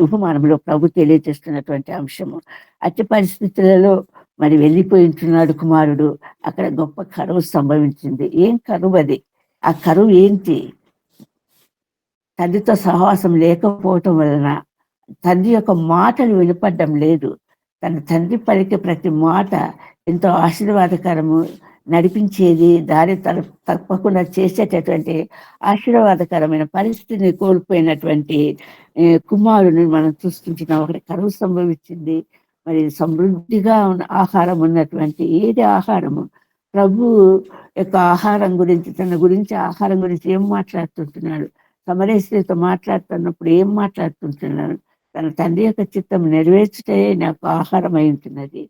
ఉపమానంలో ప్రభు తెలియజేస్తున్నటువంటి అంశము. అట్టి పరిస్థితులలో మరి వెళ్ళిపోయి ఉంటున్నాడు కుమారుడు. అక్కడ గొప్ప కరువు సంభవించింది. ఏం కరువు అది? ఆ కరువు ఏంటి? తండ్రితో సహవాసం లేకపోవటం వలన తండ్రి యొక్క మాటలు వినపడడం లేదు. తన తండ్రి పలికే ప్రతి మాట ఎంతో ఆశీర్వాదకరము, నడిపించేది, దారి తప్పకుండా చేసేటటువంటి ఆశీర్వాదకరమైన పరిస్థితిని కోల్పోయినటువంటి కుమారుని మనం చూస్తుంటున్నాం. ఒకటి కరువు సంభవించింది. మరి సమృద్ధిగా ఆహారం ఉన్నటువంటి ఏది ఆహారము? ప్రభు యొక్క ఆహారం గురించి, తన గురించి ఆహారం గురించి ఏం మాట్లాడుతుంటున్నాడు? సమరయ స్త్రీతో మాట్లాడుతున్నప్పుడు ఏం మాట్లాడుతుంటున్నాడు? తన తండ్రి యొక్క చిత్తం నెరవేర్చుటే నాకు ఆహారం అయి ఉంటున్నది,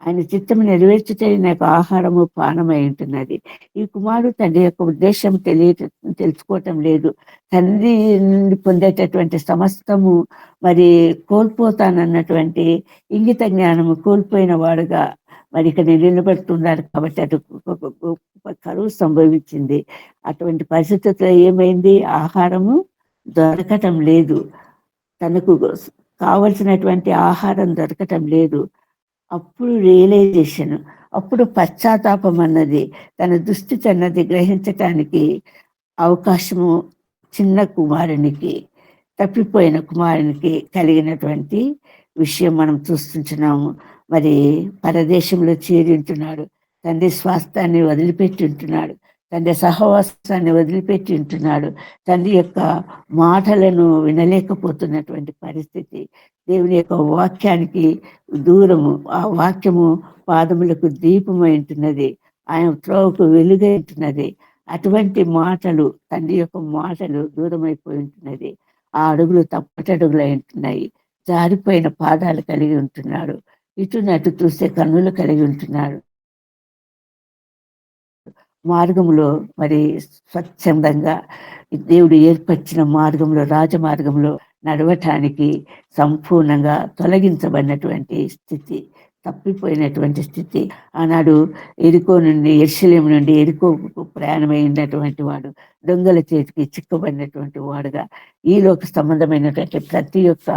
ఆయన చిత్తం నెరవేర్చుటే నాకు ఆహారము పానమై ఉంటున్నది. ఈ కుమారుడు తండ్రి యొక్క ఉద్దేశం తెలుసుకోవటం లేదు. తండ్రి నుండి పొందేటటువంటి సమస్తము మరి కోల్పోతానన్నటువంటి ఇంగిత జ్ఞానము కోల్పోయిన వాడుగా మరి ఇక్కడ నిలబడుతున్నారు. కాబట్టి అటు కరువు సంభవించింది. అటువంటి పరిస్థితుల్లో ఏమైంది? ఆహారము దొరకటం లేదు, తనకు కావలసినటువంటి ఆహారం దొరకటం లేదు. అప్పుడు రియలైజేషన్, అప్పుడు పశ్చాత్తాపం అన్నది, తన దుస్థితి అన్నది గ్రహించటానికి అవకాశము చిన్న కుమారునికి, తప్పిపోయిన కుమారునికి కలిగినటువంటి విషయం మనం చూస్తుంటున్నాము. మరి పరదేశంలో చేరి ఉంటున్నాడు, తండ్రి స్వాస్థాన్ని వదిలిపెట్టి ఉంటున్నాడు, తండ్రి సహవాసాన్ని వదిలిపెట్టి ఉంటున్నాడు, తండ్రి యొక్క మాటలను వినలేకపోతున్నటువంటి పరిస్థితి, దేవుని యొక్క వాక్యానికి దూరము, ఆ వాక్యము పాదములకు దీపమై ఉంటున్నది, ఆయన త్రోవకు వెలుగై ఉంటున్నది. అటువంటి మాటలు, తండ్రి యొక్క మాటలు దూరమైపోయి ఉంటున్నది. ఆ అడుగులు తప్పటడుగులై ఉంటున్నాయి. జారిపోయిన పాదాలు కలిగి ఉంటున్నాడు, ఇటు నటు చూసే కన్నులు కలిగి ఉంటున్నాడు. మార్గంలో మరి స్వచ్ఛందంగా దేవుడు ఏర్పరిచిన మార్గంలో, రాజమార్గంలో నడవటానికి సంపూర్ణంగా తొలగించబడినటువంటి స్థితి, తప్పిపోయినటువంటి స్థితి. ఆనాడు యెరూషలేము నుండి ఎరికోకు ప్రయాణమైనటువంటి వాడు దొంగల చేతికి చిక్కబడినటువంటి వాడుగా ఈ లోక సంబంధమైనటువంటి ప్రతి ఒక్క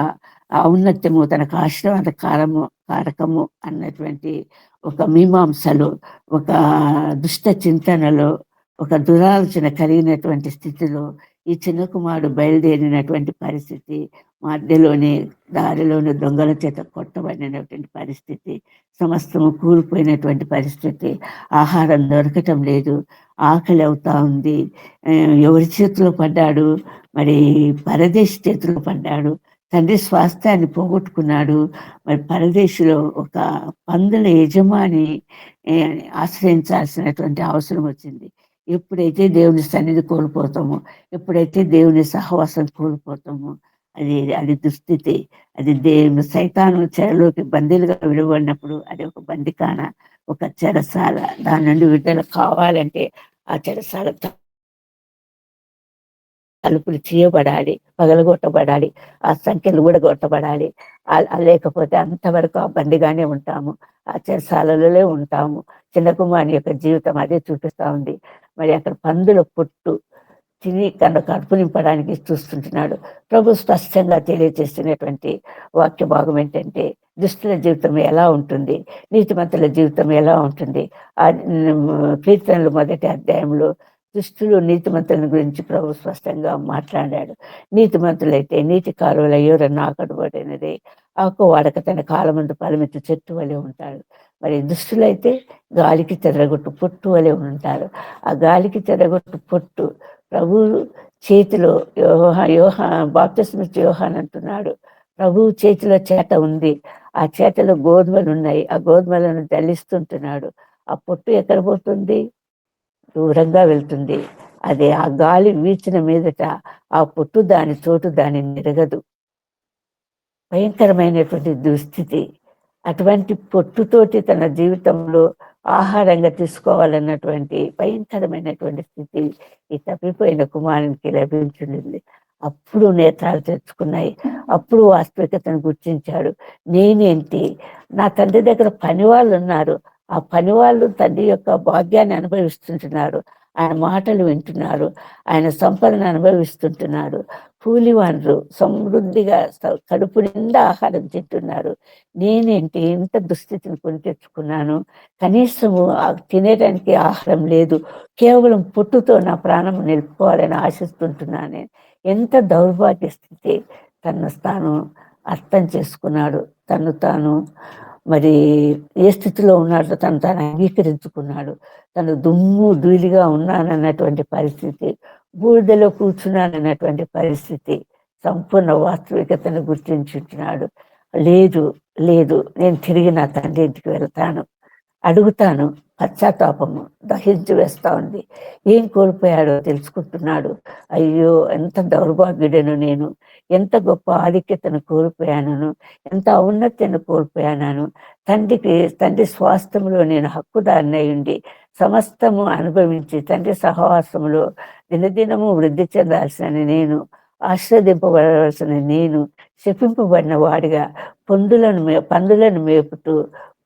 ఔన్నత్యము తనకు ఆశీర్వాద కారకము అన్నటువంటి ఒక మీమాంసలో, ఒక దుష్ట చింతనలో, ఒక దురాలోచన కలిగినటువంటి స్థితిలో ఈ చిన్న కుమారుడు బయలుదేరినటువంటి పరిస్థితి, దారిలోని దొంగల చేత కొట్టబడినటువంటి పరిస్థితి, సమస్తము కూలిపోయినటువంటి పరిస్థితి, ఆహారం దొరకటం లేదు, ఆకలి అవుతా ఉంది. ఎవరి చేతిలో పడ్డాడు? మరి పరదేశి చేతిలో పడ్డాడు. తండ్రి స్వాస్థ్యాన్ని పోగొట్టుకున్నాడు. మరి పరదేశిలో ఒక పందుల యజమాని ఆశ్రయించాల్సినటువంటి అవసరం వచ్చింది. ఎప్పుడైతే దేవుని సన్నిధి కోల్పోతామో, ఎప్పుడైతే దేవుని సహవాసం కోల్పోతామో, అది దుస్థితి. అది దేవుని సైతాను చెరలోకి బందీలుగా విడబడినప్పుడు అది ఒక బందికాన, ఒక చెరసాల. దాని నుండి విడుదల కావాలంటే ఆ చెరసాల తలుపులు చేయబడాలి, పగలగొట్టబడాలి, ఆ సంఖ్యలు కూడా కొట్టబడాలి. లేకపోతే అంతవరకు ఆ బండిగానే ఉంటాము, ఆ చెరసాలలో ఉంటాము. చిన్న కుమారుని యొక్క జీవితం అదే చూపిస్తా ఉంది. మరి అక్కడ పందుల పొట్టు తిని కడుపు నింపడానికి చూస్తుంటున్నాడు. ప్రభు స్పష్టంగా తెలియజేస్తున్నటువంటి వాక్య భాగం ఏంటంటే, దుష్టుల జీవితం ఎలా ఉంటుంది, నీతిమంతుల జీవితం ఎలా ఉంటుంది. ఆ కీర్తనలు 1వ అధ్యాయంలో దుష్టులు నీతిమంతుల గురించి ప్రభు స్పష్టంగా మాట్లాడాడు. నీతిమంతులైతే నీటి కాలువల ఎవరన్నా ఆకడబడినదే ఆకు వాడక తన కాలమందు ఫలమెత్తు చెట్టు వలె ఉంటాడు. మరి దుష్టులైతే గాలికి చెదరగొట్టు పొట్టు వలె ఉంటారు. ఆ గాలికి చెదరగొట్టు పొట్టు ప్రభు చేతిలో బాప్తిస్మిచ్చి యోహాన్ అంటున్నాడు, ప్రభు చేతిలో చేత ఉంది, ఆ చేతిలో గోధుమలు ఉన్నాయి, ఆ గోధుమలను జల్లిస్తుంటున్నాడు. ఆ పొట్టు ఎక్కడ పోతుంది? దూరంగా వెళ్తుంది. అదే ఆ గాలి వీచిన మీదట ఆ పొట్టు దాని చోటు దాన్ని నిరగదు. భయంకరమైనటువంటి దుస్థితి. అటువంటి పొట్టుతోటి తన జీవితంలో ఆహారంగా తీసుకోవాలన్నటువంటి భయంకరమైనటువంటి స్థితి ఈ తప్పిపోయిన కుమారునికి లభించింది. అప్పుడు నేత్రాలు తెచ్చుకున్నాయి. అప్పుడు వాస్తవికతను గుర్తించాడు. నేనేంటి, నా తండ్రి దగ్గర పని వాళ్ళు ఉన్నారు, ఆ పని వాళ్ళు తండ్రి యొక్క భాగ్యాన్ని అనుభవిస్తుంటున్నారు, ఆయన మాటలు వింటున్నారు, ఆయన సంపదను అనుభవిస్తుంటున్నారు. కూలివాళ్ళు సమృద్ధిగా కడుపు నిండా ఆహారం తింటున్నారు. నేనేంటి ఇంత దుస్థితిని కొని తెచ్చుకున్నాను, కనీసము తినేదానికి ఆహారం లేదు, కేవలం పొట్టుతో నా ప్రాణం నిలుపుకోవాలని ఆశిస్తుంటున్నాను. ఎంత దౌర్భాగ్య స్థితి. తాను అర్థం చేసుకున్నాడు, తాను మరి ఏ స్థితిలో ఉన్నాడో తాను అంగీకరించుకున్నాడు. తను దుమ్ము ధూళిగా ఉన్నానన్నటువంటి పరిస్థితి, బూడిదలో కూర్చున్నానన్నటువంటి పరిస్థితి, సంపూర్ణ వాస్తవికతను గుర్తించుంటున్నాడు. లేదు నేను తిరిగి నా తండ్రి ఇంటికి వెళ్తాను, అడుగుతాను. పశ్చాత్తాపము దహించి వేస్తా ఉంది. ఏం కోల్పోయాడో తెలుసుకుంటున్నాడు. అయ్యో ఎంత దౌర్భాగ్యుడను నేను, ఎంత గొప్ప ఆధిక్యతను కోల్పోయాను, ఎంత ఔన్నత్యను కోల్పోయాను. తండ్రి స్వాస్థ్యంలో నేను హక్కుదారినై ఉండి సమస్తము అనుభవించి తండ్రి సహవాసములో దినదినము వృద్ధి చెందాల్సిన నేను, ఆశ్రదింపబడవలసిన నేను శపింపబడిన వాడిగా పందులను మేపుతూ,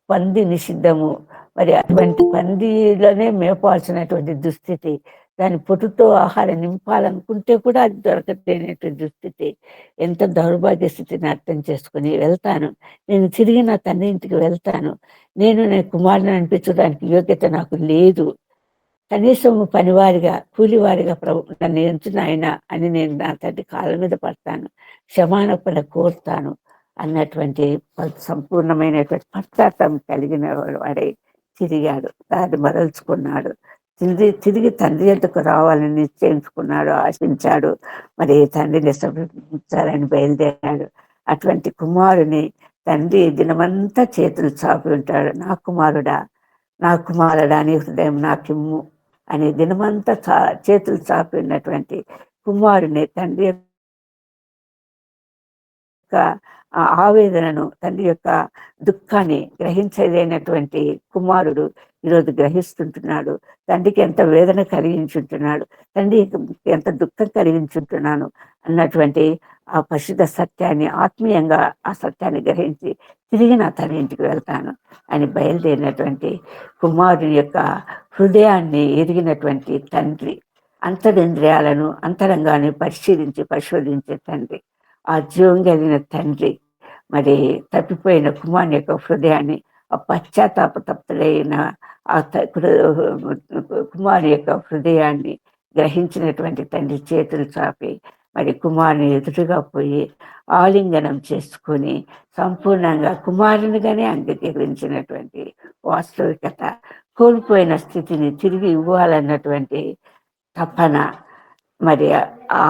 పంది నిషిద్ధము, మరి అటువంటి పందిలోనే మేపాల్సినటువంటి దుస్థితి, దాని పొట్టుతో ఆహారం నింపాలనుకుంటే కూడా అది దొరకలేనటువంటి దుస్థితి. ఎంత దౌర్భాగ్య స్థితిని అర్థం చేసుకుని వెళ్తాను, నేను తిరిగి నా తండ్రి ఇంటికి వెళ్తాను. నేను కుమారుని అనిపించడానికి యోగ్యత నాకు లేదు, కనీసం పనివారిగా కూలివారిగా నన్ను ఎంచున ఆయన అని నేను నా తండ్రి కాళ్ళ మీద పడతాను, క్షమాపణ కోరుతాను అన్నటువంటి సంపూర్ణమైనటువంటి పశ్చాత్తాపం కలిగిన వాడై తిరిగాడు, దాన్ని మరల్చుకున్నాడు. తిరిగి తండ్రి ఎందుకు రావాలని నిశ్చయించుకున్నాడు, ఆశించాడు. మరి తండ్రిని సమర్పించాలని బయలుదేరాడు. అటువంటి కుమారుని తండ్రి దినమంతా చేతులు చాపి ఉంటాడు. నా కుమారుడా నీ హృదయం నాకిమ్ము అని దినమంతా చేతులు చాపి ఉన్నటువంటి కుమారుని తండ్రి యొక్క ఆవేదనను, తండ్రి యొక్క దుఃఖాన్ని గ్రహించలేనటువంటి కుమారుడు ఈరోజు గ్రహిస్తుంటున్నాడు. తండ్రికి ఎంత వేదన కలిగించుంటున్నాడు, తండ్రికి ఎంత దుఃఖం కలిగించుంటున్నాను అన్నటువంటి ఆ పరిశుద్ధ సత్యాన్ని, ఆత్మీయంగా ఆ సత్యాన్ని గ్రహించి తిరిగి నా తన ఇంటికి వెళ్తాను అని బయలుదేరినటువంటి కుమారుని యొక్క హృదయాన్ని ఎరిగినటువంటి తండ్రి, అంతరింద్రియాలను అంతరంగాన్ని పరిశోధించే తండ్రి, ఆ జీవం కలిగిన తండ్రి మరి తప్పిపోయిన కుమారుని యొక్క హృదయాన్ని, ఆ పశ్చాత్తాపతప్తుడైన ఆ కుమారుని యొక్క హృదయాన్ని గ్రహించినటువంటి తండ్రి చేతులు చాపి మరి కుమారుని ఎదురుగా పోయి ఆలింగనం చేసుకుని సంపూర్ణంగా కుమారునిగానే అంగీకరించినటువంటి వాస్తవికత, కోల్పోయిన స్థితిని తిరిగి ఇవ్వాలన్నటువంటి తపన, మరి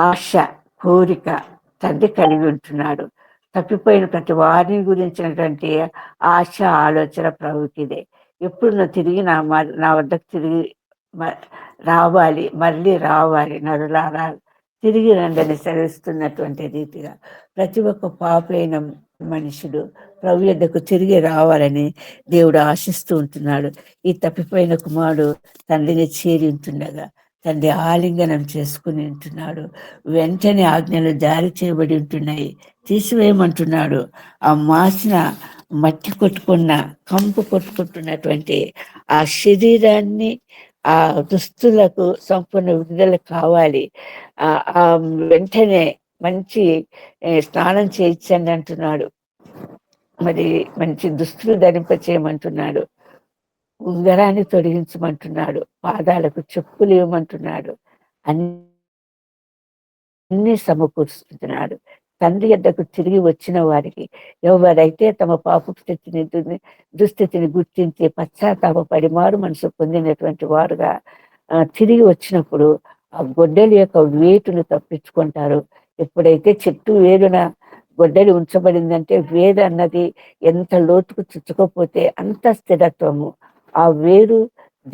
ఆశ, కోరిక తండ్రి కలిగి ఉంటున్నాడు. తప్పిపోయిన ప్రతి వారిని గురించినటువంటి ఆశ, ఆలోచన ప్రభుకిదే. ఎప్పుడు నువ్వు తిరిగి నా వద్దకు తిరిగి రావాలి, మళ్ళీ రావాలి, నరులారా తిరిగి రండని సెలవిస్తున్నటువంటి రీతిగా ప్రతి ఒక్క పాపైన మనుషుడు ప్రభు యొద్దకు తిరిగి రావాలని దేవుడు ఆశిస్తూ ఉంటున్నాడు. ఈ తప్పిపోయిన కుమారుడు తండ్రిని చేరి ఉంటుండగా తండ్రి ఆలింగనం చేసుకుని ఉంటున్నాడు. వెంటనే ఆజ్ఞలు జారీ చేయబడి ఉంటున్నాయి, తీసివేయమంటున్నాడు. ఆ మాసిన మట్టి కొట్టుకున్న, కంపు కొట్టుకుంటున్నటువంటి ఆ శరీరాన్ని, ఆ దుస్తులకు సంపూర్ణ విడుదల కావాలి. ఆ వెంటనే మంచి స్నానం చేయించండి అంటున్నాడు. మరి మంచి దుస్తులు ధరింప చేయమంటున్నాడు. ఉంగరాన్ని తొలగించమంటున్నాడు. పాదాలకు చెప్పులు ఇవ్వమంటున్నాడు. అన్ని సమకూరుస్తున్నాడు. తండ్రి యొద్దకు తిరిగి వచ్చిన వారికి, ఎవరైతే తమ పాపపు దుస్థితిని గుర్తించి పశ్చాత్తాపడి మారు మనసు పొందినటువంటి వారుగా తిరిగి వచ్చినప్పుడు ఆ గొడ్డలి యొక్క వేటును తప్పించుకుంటారు. ఎప్పుడైతే చెట్టు వేరున గొడ్డలి ఉంచబడిందంటే వేరు అన్నది ఎంత లోతుకు చుచ్చుకోపోతే అంత స్థిరత్వము. ఆ వేరు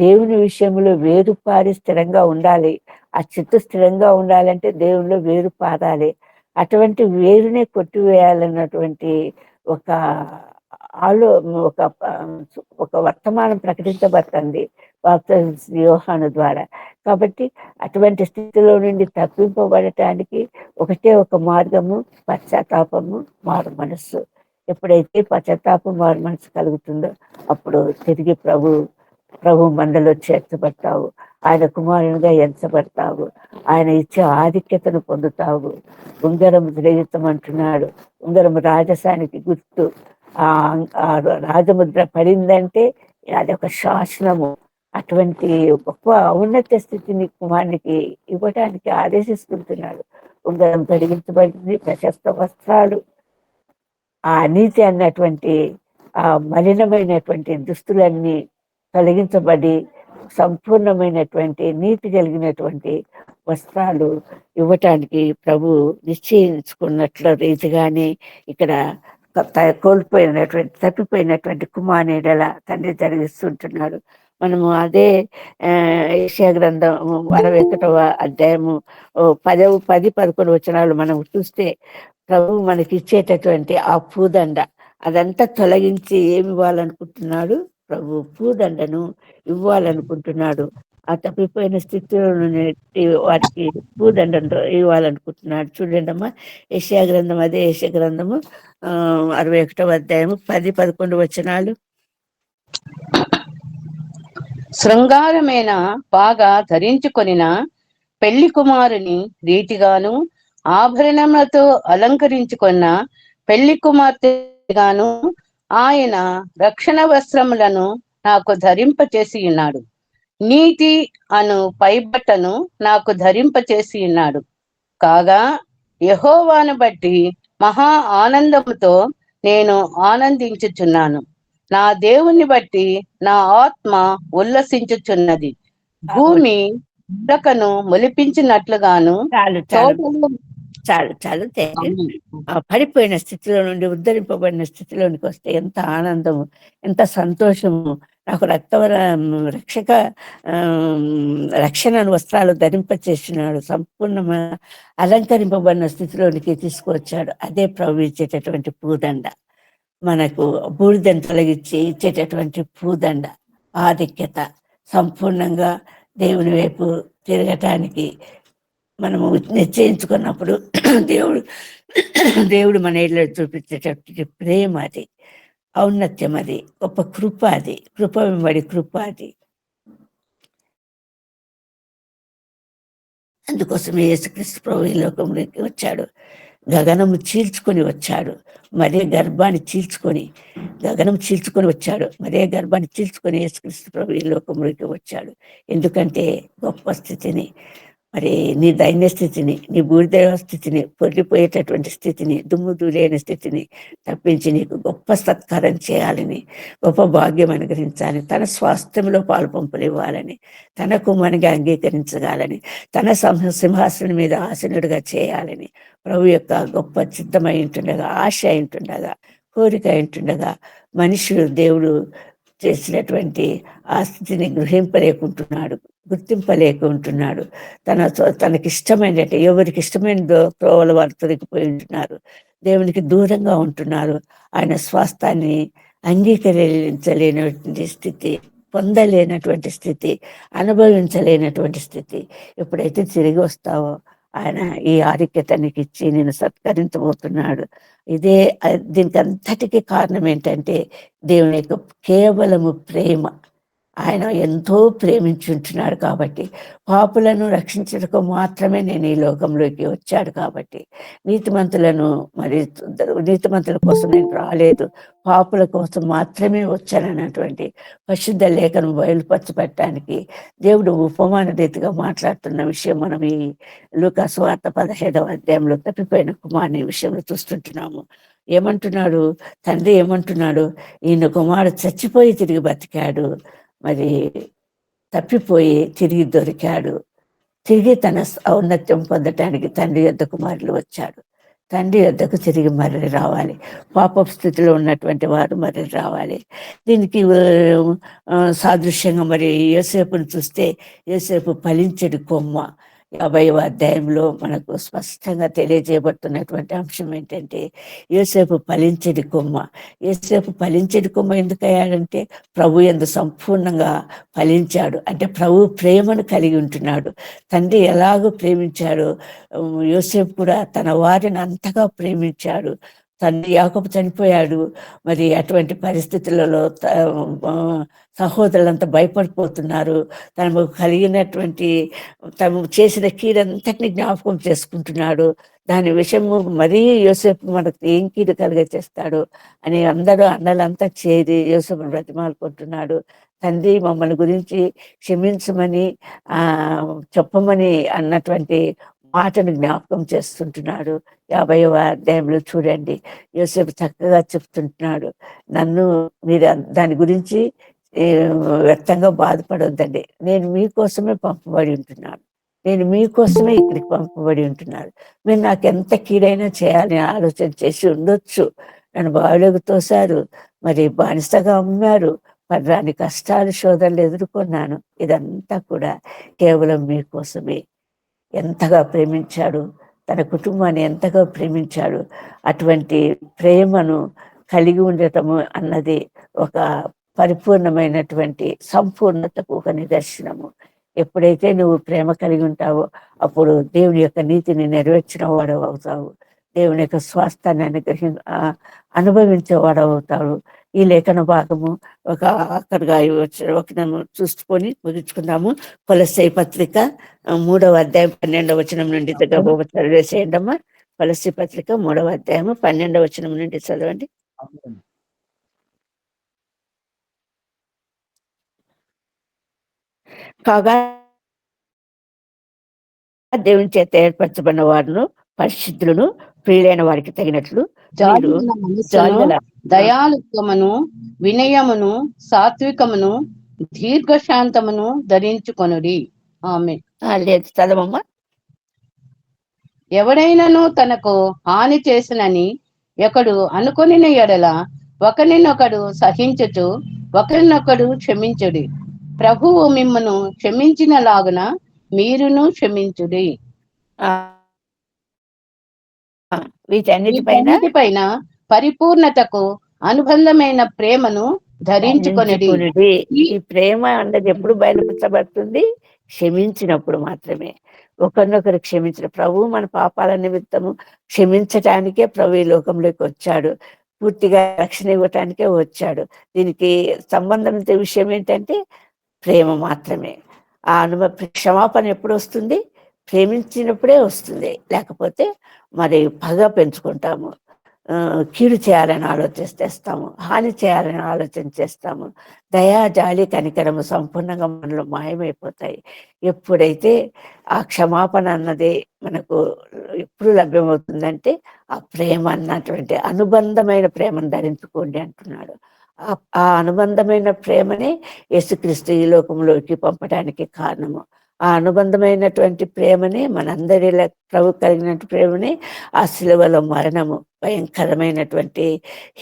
దేవుని విషయంలో వేరు పారి స్థిరంగా ఉండాలి. ఆ చెట్టు స్థిరంగా ఉండాలంటే దేవునిలో వేరు పారాలి. అటువంటి వేరునే కొట్టివేయాలన్నటువంటి ఒక ఒక వర్తమానం ప్రకటించబడుతుంది యోహాను ద్వారా. కాబట్టి అటువంటి స్థితిలో నుండి తప్పింపబడటానికి ఒకటే ఒక మార్గము, పశ్చాత్తాపము, మారు మనస్సు. ఎప్పుడైతే పశ్చాత్తాపం, మారు మనస్సు కలుగుతుందో అప్పుడు తిరిగి ప్రభు మందలో చేర్చబడతావు. ఆయన కుమారునిగా ఎంచబడతావు. ఆయన ఇచ్చే ఆధిక్యతను పొందుతావు. ఉంగరం ధరించమంటున్నాడు. ఉంగరం రాజసానికి గుర్తు. ఆ రాజముద్ర పడిందంటే అది ఒక శాసనము. అటువంటి గొప్ప ఔన్నత స్థితిని కుమారునికి ఇవ్వడానికి ఆదేశిస్తుంటున్నాడు. ఉంగరం తొలగించబడింది, ప్రశస్త వస్త్రాలు, ఆ నీతి అన్నటువంటి ఆ మలినమైనటువంటి దుస్తులన్నీ తొలగించబడి సంపూర్ణమైనటువంటి నీతి కలిగినటువంటి వస్త్రాలు ఇవ్వటానికి ప్రభు నిశ్చయించుకున్నట్ల రీతిగానే ఇక్కడ తప్పిపోయినటువంటి కుమారునిలా తండ్రి జరిగిస్తుంటున్నాడు. మనము అదే యెషయా గ్రంథం 61వ అధ్యాయము 10-11 వచనాలు మనం చూస్తే ప్రభు మనకి ఇచ్చేటటువంటి ఆ పూదండ అదంతా తొలగించి ఏమి ఇవ్వాలనుకుంటున్నాడు? ప్రభు పూదండను ఇవ్వాలనుకుంటున్నాడు. ఆ తప్పిపోయిన స్థితిలో వారికి పూదండను ఇవ్వాలనుకుంటున్నాడు. చూడండి అమ్మా, యెషయా గ్రంథం, అదే యెషయా గ్రంథము 61వ అధ్యాయము 10-11 వచనాలు. శృంగారమైన బాగా ధరించుకొనిన పెళ్లి కుమారుని రీతిగాను, ఆభరణములతో అలంకరించుకున్న పెళ్లి కుమార్తెగాను ఆయన రక్షణ వస్త్రములను నాకు ధరింపచేసి ఉన్నాడు. నీతి అను పైబట్టను నాకు ధరింపచేసి ఉన్నాడు. కాగా యెహోవాను బట్టి మహా ఆనందముతో నేను ఆనందించుచున్నాను. నా దేవుని బట్టి నా ఆత్మ ఉల్లసించుచున్నది. భూమి ఉడకను మొలిపించినట్లుగాను, చాలు ఆ పడిపోయిన స్థితిలో నుండి ఉద్ధరింపబడిన స్థితిలోనికి వస్తే ఎంత ఆనందము, ఎంత సంతోషము. నాకు రక్షణను వస్త్రాలు ధరింపచేసినాడు, సంపూర్ణమైన అలంకరింపబడిన స్థితిలోనికి తీసుకువచ్చాడు. అదే ప్రభు ఇచ్చేటటువంటి పూదండ, మనకు బూడిదని తొలగించి ఇచ్చేటటువంటి పూదండ, ఆధిక్యత. సంపూర్ణంగా దేవుని వైపు తిరగటానికి మనము నిశ్చయించుకున్నప్పుడు దేవుడు మన ఇళ్ళలో చూపించేటటువంటి ప్రేమ అది, ఔన్నత్యం అది, గొప్ప కృప అది, కృప వెంబడి కృప అది. అందుకోసమే యేసుక్రీస్తు ప్రభు ఈ లోకంలోకి వచ్చాడు, గగనము చీల్చుకొని వచ్చాడు, మరే గర్భాన్ని చీల్చుకొని, గగనం చీల్చుకొని వచ్చాడు, మరే గర్భాన్ని చీల్చుకొని యేసుక్రీస్తు ప్రభు ఈ లోకంలోకి వచ్చాడు. ఎందుకంటే గొప్ప స్థితిని, మరి నీ దైన్య స్థితిని, నీ బూడిద స్థితిని, పొర్లిపోయేటటువంటి స్థితిని, దుమ్ము ధూళైన స్థితిని తప్పించి నీకు గొప్ప సత్కారం చేయాలని, గొప్ప భాగ్యం అనుగ్రహించాలని, తన స్వాస్థ్యంలో పాలుపంపులు ఇవ్వాలని, తన కుమారునిగా అంగీకరించగాలని, తన సింహాసనం మీద ఆసనుడిగా చేయాలని ప్రభు యొక్క గొప్ప చిత్తమై ఉంటుండగా, ఆశ ఉంటుండగా, కోరిక ఉంటుండగా, మనుషులు దేవుడు చేసినటువంటి ఆ స్థితిని గుర్తింపలేకుంటున్నాడు. తనకిష్టమైనట్టు ఎవరికి ఇష్టమైన త్రోవల వారు తొలగిపోయి ఉంటున్నారు, దేవునికి దూరంగా ఉంటున్నారు. ఆయన స్వాస్థాన్ని అంగీకరించలేనటువంటి స్థితి, పొందలేనటువంటి స్థితి, అనుభవించలేనటువంటి స్థితి. ఎప్పుడైతే తిరిగి వస్తావో ఆయన ఈ ఆధిక్యత నీకు ఇచ్చి నేను సత్కరించబోతున్నాడు. దీనికి అంతటికీ కారణం ఏంటంటే దేవుని యొక్క కేవలము ప్రేమ. ఆయన ఎంతో ప్రేమించుంటున్నాడు కాబట్టి, పాపులను రక్షించడానికి మాత్రమే నేను ఈ లోకంలోకి వచ్చాడు కాబట్టి, నీతిమంతుల కోసం నేను రాలేదు, పాపుల కోసం మాత్రమే వచ్చానన్నటువంటి పరిశుద్ధ లేఖను బయలుపరచబట్టడానికి దేవుడు ఉపమాన రీతిగా మాట్లాడుతున్న విషయం మనం ఈ లూకా సువార్త 17వ అధ్యాయంలో తప్పిపోయిన కుమారుని విషయంలో చూస్తుంటున్నాము. ఏమంటున్నాడు తండ్రి, ఏమంటున్నాడు, ఈయన కుమారుడు చచ్చిపోయి తిరిగి బతికాడు, మరి తప్పిపోయి తిరిగి దొరికాడు, తిరిగి తన ఔన్నత్యం పొందటానికి తండ్రి యొద్ద కుమారులు వచ్చాడు. తండ్రి యొద్దకు తిరిగి మరలి రావాలి, పాప స్థితిలో ఉన్నటువంటి వారు మరలి రావాలి. దీనికి సాదృశ్యంగా మరి యోసేపును చూస్తే, యోసేపు ఫలించడి కొమ్మ. 50వ అధ్యాయంలో మనకు స్పష్టంగా తెలియజేయబడుతున్నటువంటి అంశం ఏంటంటే యోసేపు ఫలించడి కొమ్మ. యోసేపు ఫలించడి కొమ్మ ఎందుకు అయ్యాడంటే ప్రభు యందు సంపూర్ణంగా ఫలించాడు. అంటే ప్రభు ప్రేమను కలిగి ఉంటున్నాడు. తండ్రి ఎలాగో ప్రేమించాడు, యోసేపు కూడా తన వారిని అంతగా ప్రేమించాడు. తండ్రి యాకోబు చనిపోయాడు, మరి అటువంటి పరిస్థితులలో సహోదరులంతా భయపడిపోతున్నారు. తనకు కలిగినటువంటి తను చేసిన కీడంతటిని జ్ఞాపకం చేసుకుంటున్నాడు. దాని విషయము మరీ యోసేపు మనకు ఏం కీడు కలిగ చేస్తాడు అని అందరూ అన్నలంతా చేరి యోసేపును బ్రతిమాలుకుంటున్నాడు. తండ్రి మమ్మల్ని గురించి క్షమించమని చెప్పమని అన్నటువంటి మాటను జ్ఞాపకం చేస్తుంటున్నాడు. 50వ అధ్యాయంలో చూడండి, యోసేపు చక్కగా చెప్తుంటున్నాడు, మీరు దాని గురించి వ్యక్తంగా బాధపడొద్దండి, నేను మీకోసమే పంపబడి ఉంటున్నాను, నేను మీకోసమే ఇక్కడికి పంపబడి ఉంటున్నాను. మీరు నాకు ఎంత కీడైనా చేయాలని ఆలోచన చేసి ఉండొచ్చు, నన్ను బావిలోకి తోశారు, మరి బానిసగా అమ్మారు, పర్రాని కష్టాలు శోధనలు ఎదుర్కొన్నాను. ఇదంతా కూడా కేవలం మీకోసమే. ఎంతగా ప్రేమించాడు, తన కుటుంబాన్ని ఎంతగా ప్రేమించాడు. అటువంటి ప్రేమను కలిగి ఉండటము అన్నది ఒక పరిపూర్ణమైనటువంటి సంపూర్ణతకు ఒక నిదర్శనము. ఎప్పుడైతే నువ్వు ప్రేమ కలిగి ఉంటావో అప్పుడు దేవుని యొక్క నీతిని నెరవేర్చిన వాడవు అవుతావు, దేవుని యొక్క స్వాస్థాన్ని అనుభవించేవాడు అవుతాడు. ఈ లేఖన భాగము అక్కడగా చూసుకొని ముగించుకుందాము. కొలస్సై పత్రిక 3వ అధ్యాయం 12వ వచనం నుండి చదివేసేయండి అమ్మా. కొలస్సై పత్రిక 3వ అధ్యాయము 12వ వచనం నుండి చదవండి. కాగా దేవుని చేత ఏర్పరచబడిన వారును పరిశుద్ధులను ప్రియులైన వారికి తగినట్లు దయాళుత్వమును, వినయమును, సాత్వికమును, దీర్ఘశాంతమును ధరించుకొనుడి. ఆమేన్. లేదు చదవమ్మా. ఎవడైనాను తనకు హాని చేసినని ఒకడు అనుకొనిన ఎడల ఒకరినొకడు సహించుచు ఒకరినొకడు క్షమించుడి. ప్రభువు మిమ్మను క్షమించిన లాగున మీరును క్షమించుడి. వీటన్నిటిపైన పరిపూర్ణతకు అనుబంధమైన ప్రేమను ధరించుకొనిడి. ఈ ప్రేమ అన్నది ఎప్పుడు బయలుపరచబడుతుంది? క్షమించినప్పుడు మాత్రమే. ఒకరినొకరు క్షమించిన ప్రభు మన పాపాల నిమిత్తము క్షమించటానికే ప్రభు ఈ లోకంలోకి వచ్చాడు. పూర్తిగా రక్షణ ఇవ్వటానికే వచ్చాడు. దీనికి సంబంధించిన విషయం ఏంటంటే ప్రేమ మాత్రమే. ఆ క్షమాపణ ఎప్పుడు వస్తుంది? ప్రేమించినప్పుడే వస్తుంది. లేకపోతే మరి పగ పెంచుకుంటాము, కీడు చేయాలని ఆలోచిస్తాము, హాని చేయాలని ఆలోచన చేస్తాము. దయా, జాలి, కనికరము సంపూర్ణంగా మనలో మాయమైపోతాయి. ఎప్పుడైతే ఆ క్షమాపణ అన్నది మనకు ఎప్పుడు లభ్యమవుతుందంటే ఆ ప్రేమ అన్నటువంటి అనుబంధమైన ప్రేమను ధరించుకోండి అంటున్నాడు. ఆ అనుబంధమైన ప్రేమనే యేసుక్రీస్తు ఈ లోకంలోకి పంపడానికి కారణము. ఆ అనుబంధమైనటువంటి ప్రేమనే మనందరి ప్రభు కలిగినటువంటి ప్రేమనే ఆ శిలువలో మరణము, భయంకరమైనటువంటి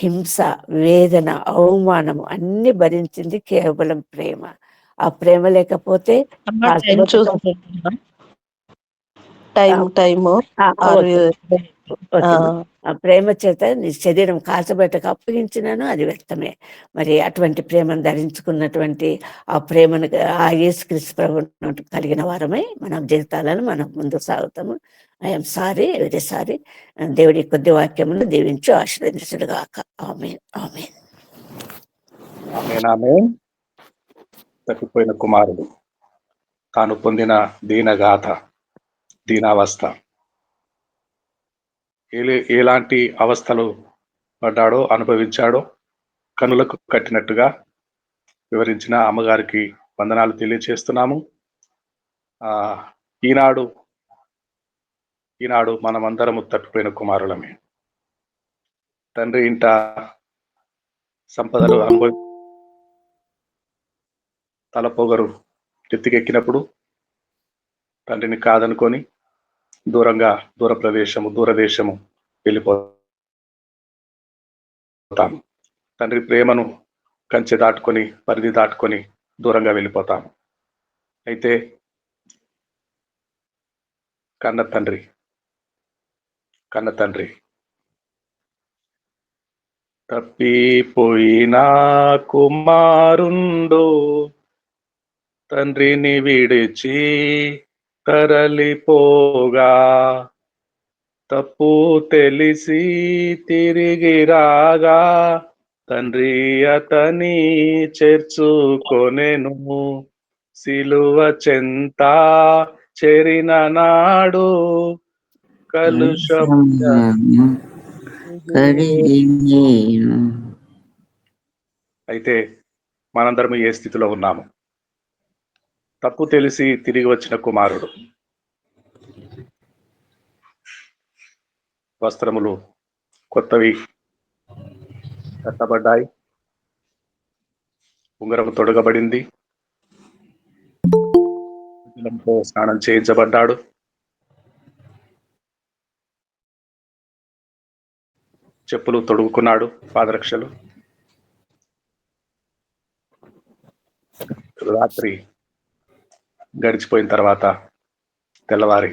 హింస, వేదన, అవమానము అన్ని భరించింది కేవలం ప్రేమ. ఆ ప్రేమ లేకపోతే ఆ ప్రేమ చేత నీ శరీరం కాల్చబెట్టకు అప్పగించినాను, అది వ్యక్తమే. మరి అటువంటి ప్రేమను ధరించుకున్నటువంటి ఆ ప్రేమను ఆ యేసుక్రీస్తు ప్రభువును కలిగిన వారమై మనం జీవితాలను మనం ముందుకు సాగుతాము. I'm sorry, very sorry. దేవుడి కొద్ది వాక్యమును దీవించు ఆశీర్వదించుడుగాక. ఆమేన్, ఆమేన్. తప్పిపోయిన కుమారుడు తాను పొందిన దీనగాథ, దీనావస్థ, ఎలాంటి అవస్థలు పడ్డాడో, అనుభవించాడో కనులకు కట్టినట్టుగా వివరించిన అమ్మగారికి వందనాలు తెలియచేస్తున్నాము. ఈనాడు మనమందరము తప్పిపోయిన కుమారులమే. తండ్రి ఇంట సంపదలు అనుభవి తలపొగరు ఎత్తికెక్కినప్పుడు తండ్రిని కాదనుకొని దూరదేశము వెళ్ళిపోతాము. తండ్రి ప్రేమను కంచె దాటుకొని, పరిధి దాటుకొని దూరంగా వెళ్ళిపోతాము. అయితే కన్న తండ్రి తప్పిపోయిన కుమారుండు తండ్రిని విడిచి తరలిపోగా, తప్పు తెలిసి తిరిగి రాగా తండ్రి అతని చేర్చుకొనెను. సిలువ చెంత చేరిన నాడు కలుషం అయితే మనందరం ఏ స్థితిలో ఉన్నాము? తప్పు తెలిసి తిరిగి వచ్చిన కుమారుడు. వస్త్రములు కొత్తవి కట్టబడ్డాయి, ఉంగరము తొడగబడింది, స్నానం చేయించబడ్డాడు. చెప్పులు తొడుగుకున్నాడు, పాదరక్షలు. రాత్రి గడిచిపోయిన తర్వాత తెల్లవారి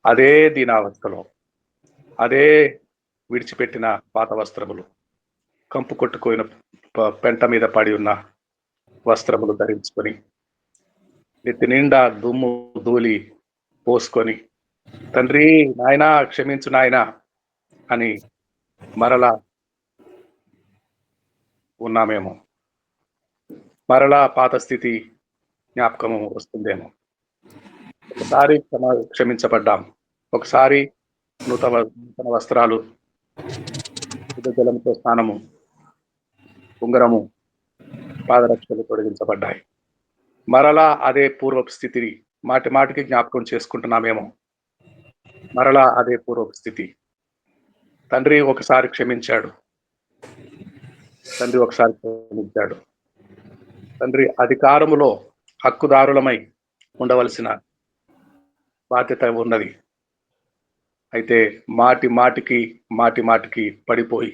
అదే దీనావస్థలో, అదే విడిచిపెట్టిన పాత వస్త్రములు, కంపు కొట్టుకోయిన పెంట మీద పడి ఉన్న వస్త్రములు ధరించుకొని, నెత్తి నిండా దుమ్ము ధూళి పోసుకొని, తండ్రి నాయనా క్షమించు నాయనా అని మరలా ఉన్నామేమో. మరలా పాత స్థితి జ్ఞాపకము వస్తుందేమో. ఒకసారి క్షమించబడ్డాం, ఒకసారి నూతన వస్త్రాలు, జలంతో స్నానము, ఉంగరము, పాదరక్షలు తొలగించబడ్డాయి. మరలా అదే పూర్వపు స్థితిని మాటికి జ్ఞాపకం చేసుకుంటున్నామేమో. మరలా అదే పూర్వపు స్థితి. తండ్రి ఒకసారి క్షమించాడు, తండ్రి అధికారములో హక్కుదారులమై ఉండవలసిన బాధ్యత ఉన్నది. అయితే మాటి మాటికి పడిపోయి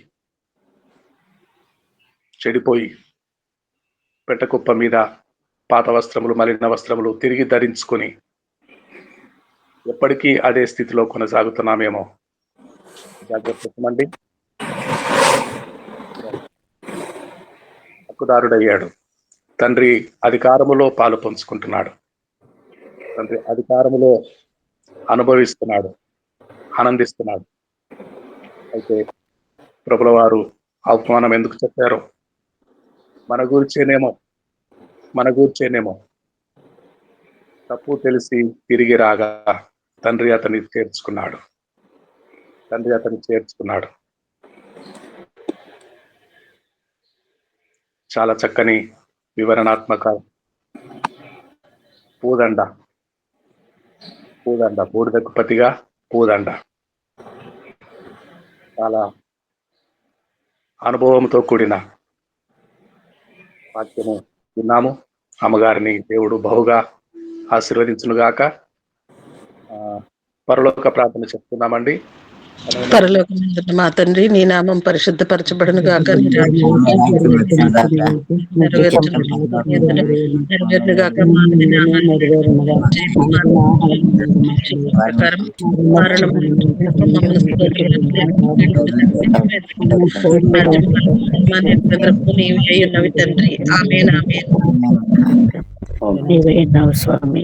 చెడిపోయి పెట్టకుప్ప మీద పాత వస్త్రములు, మలిన వస్త్రములు తిరిగి ధరించుకొని ఎప్పటికీ అదే స్థితిలో కొనసాగుతున్నామేమో జాగ్రత్త. హక్కుదారుడయ్యాడు. తండ్రి అధికారములో పాలు పంచుకుంటున్నాడు. తండ్రి అధికారములో అనుభవిస్తున్నాడు, ఆనందిస్తున్నాడు. అయితే ప్రభుల వారు అవమానం ఎందుకు చెప్పారో మన గూర్చేనేమో తప్పు తెలిసి తిరిగి రాగా తండ్రి అతన్ని చేర్చుకున్నాడు. చాలా చక్కని వివరణాత్మక పూదండ, బూడిదకు పతిగా పూదండ. చాలా అనుభవంతో కూడిన వాక్యము విన్నాము. అమ్మగారిని దేవుడు బహుగా ఆశీర్వదించునుగాక. పరలోక ప్రార్థన చెప్తున్నామండి. పరలోకమందున్న మా తండ్రి, నీ నామం పరిశుద్ధపరచబడును గాక, నీ రాజ్యం నెరవేరును గాక, మా ప్రకారం నీవే ఉన్నవి తండ్రి. ఆమేన్. స్వామి.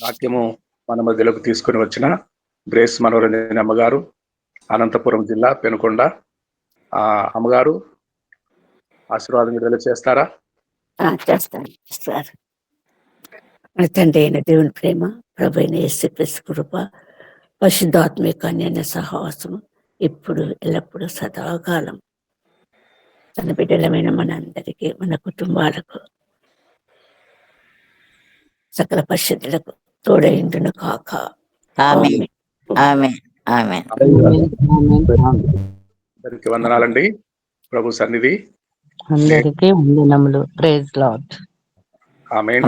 వాక్యము మన మధ్యలోకి తీసుకుని వచ్చిన గ్రేస్ మనోరంజన్ అమ్మగారు, అనంతపురం జిల్లా పెనుకొండ. అమ్మగారు ఆశీర్వాదం విడుదల చేస్తారా? చేస్తాను సార్. తండ్రి అయిన దేవుని ప్రేమ, ప్రభు అయిన యేసుక్రీస్తు కృప, పరిశుద్ధాత్మిక అన్యోన్య సహవాసము ఇప్పుడు ఎల్లప్పుడూ సదాకాలం తన బిడ్డలమైన మనందరికీ, మన కుటుంబాలకు, సకల పరిశుద్ధులకు తోడైండును కాక. ఆమేన్. ఆమేన్. ఆమేన్. అందరికీ వందనాలండి. ప్రభు సన్నిధి అందరికీ వందనములు. Praise Lord. ఆమేన్.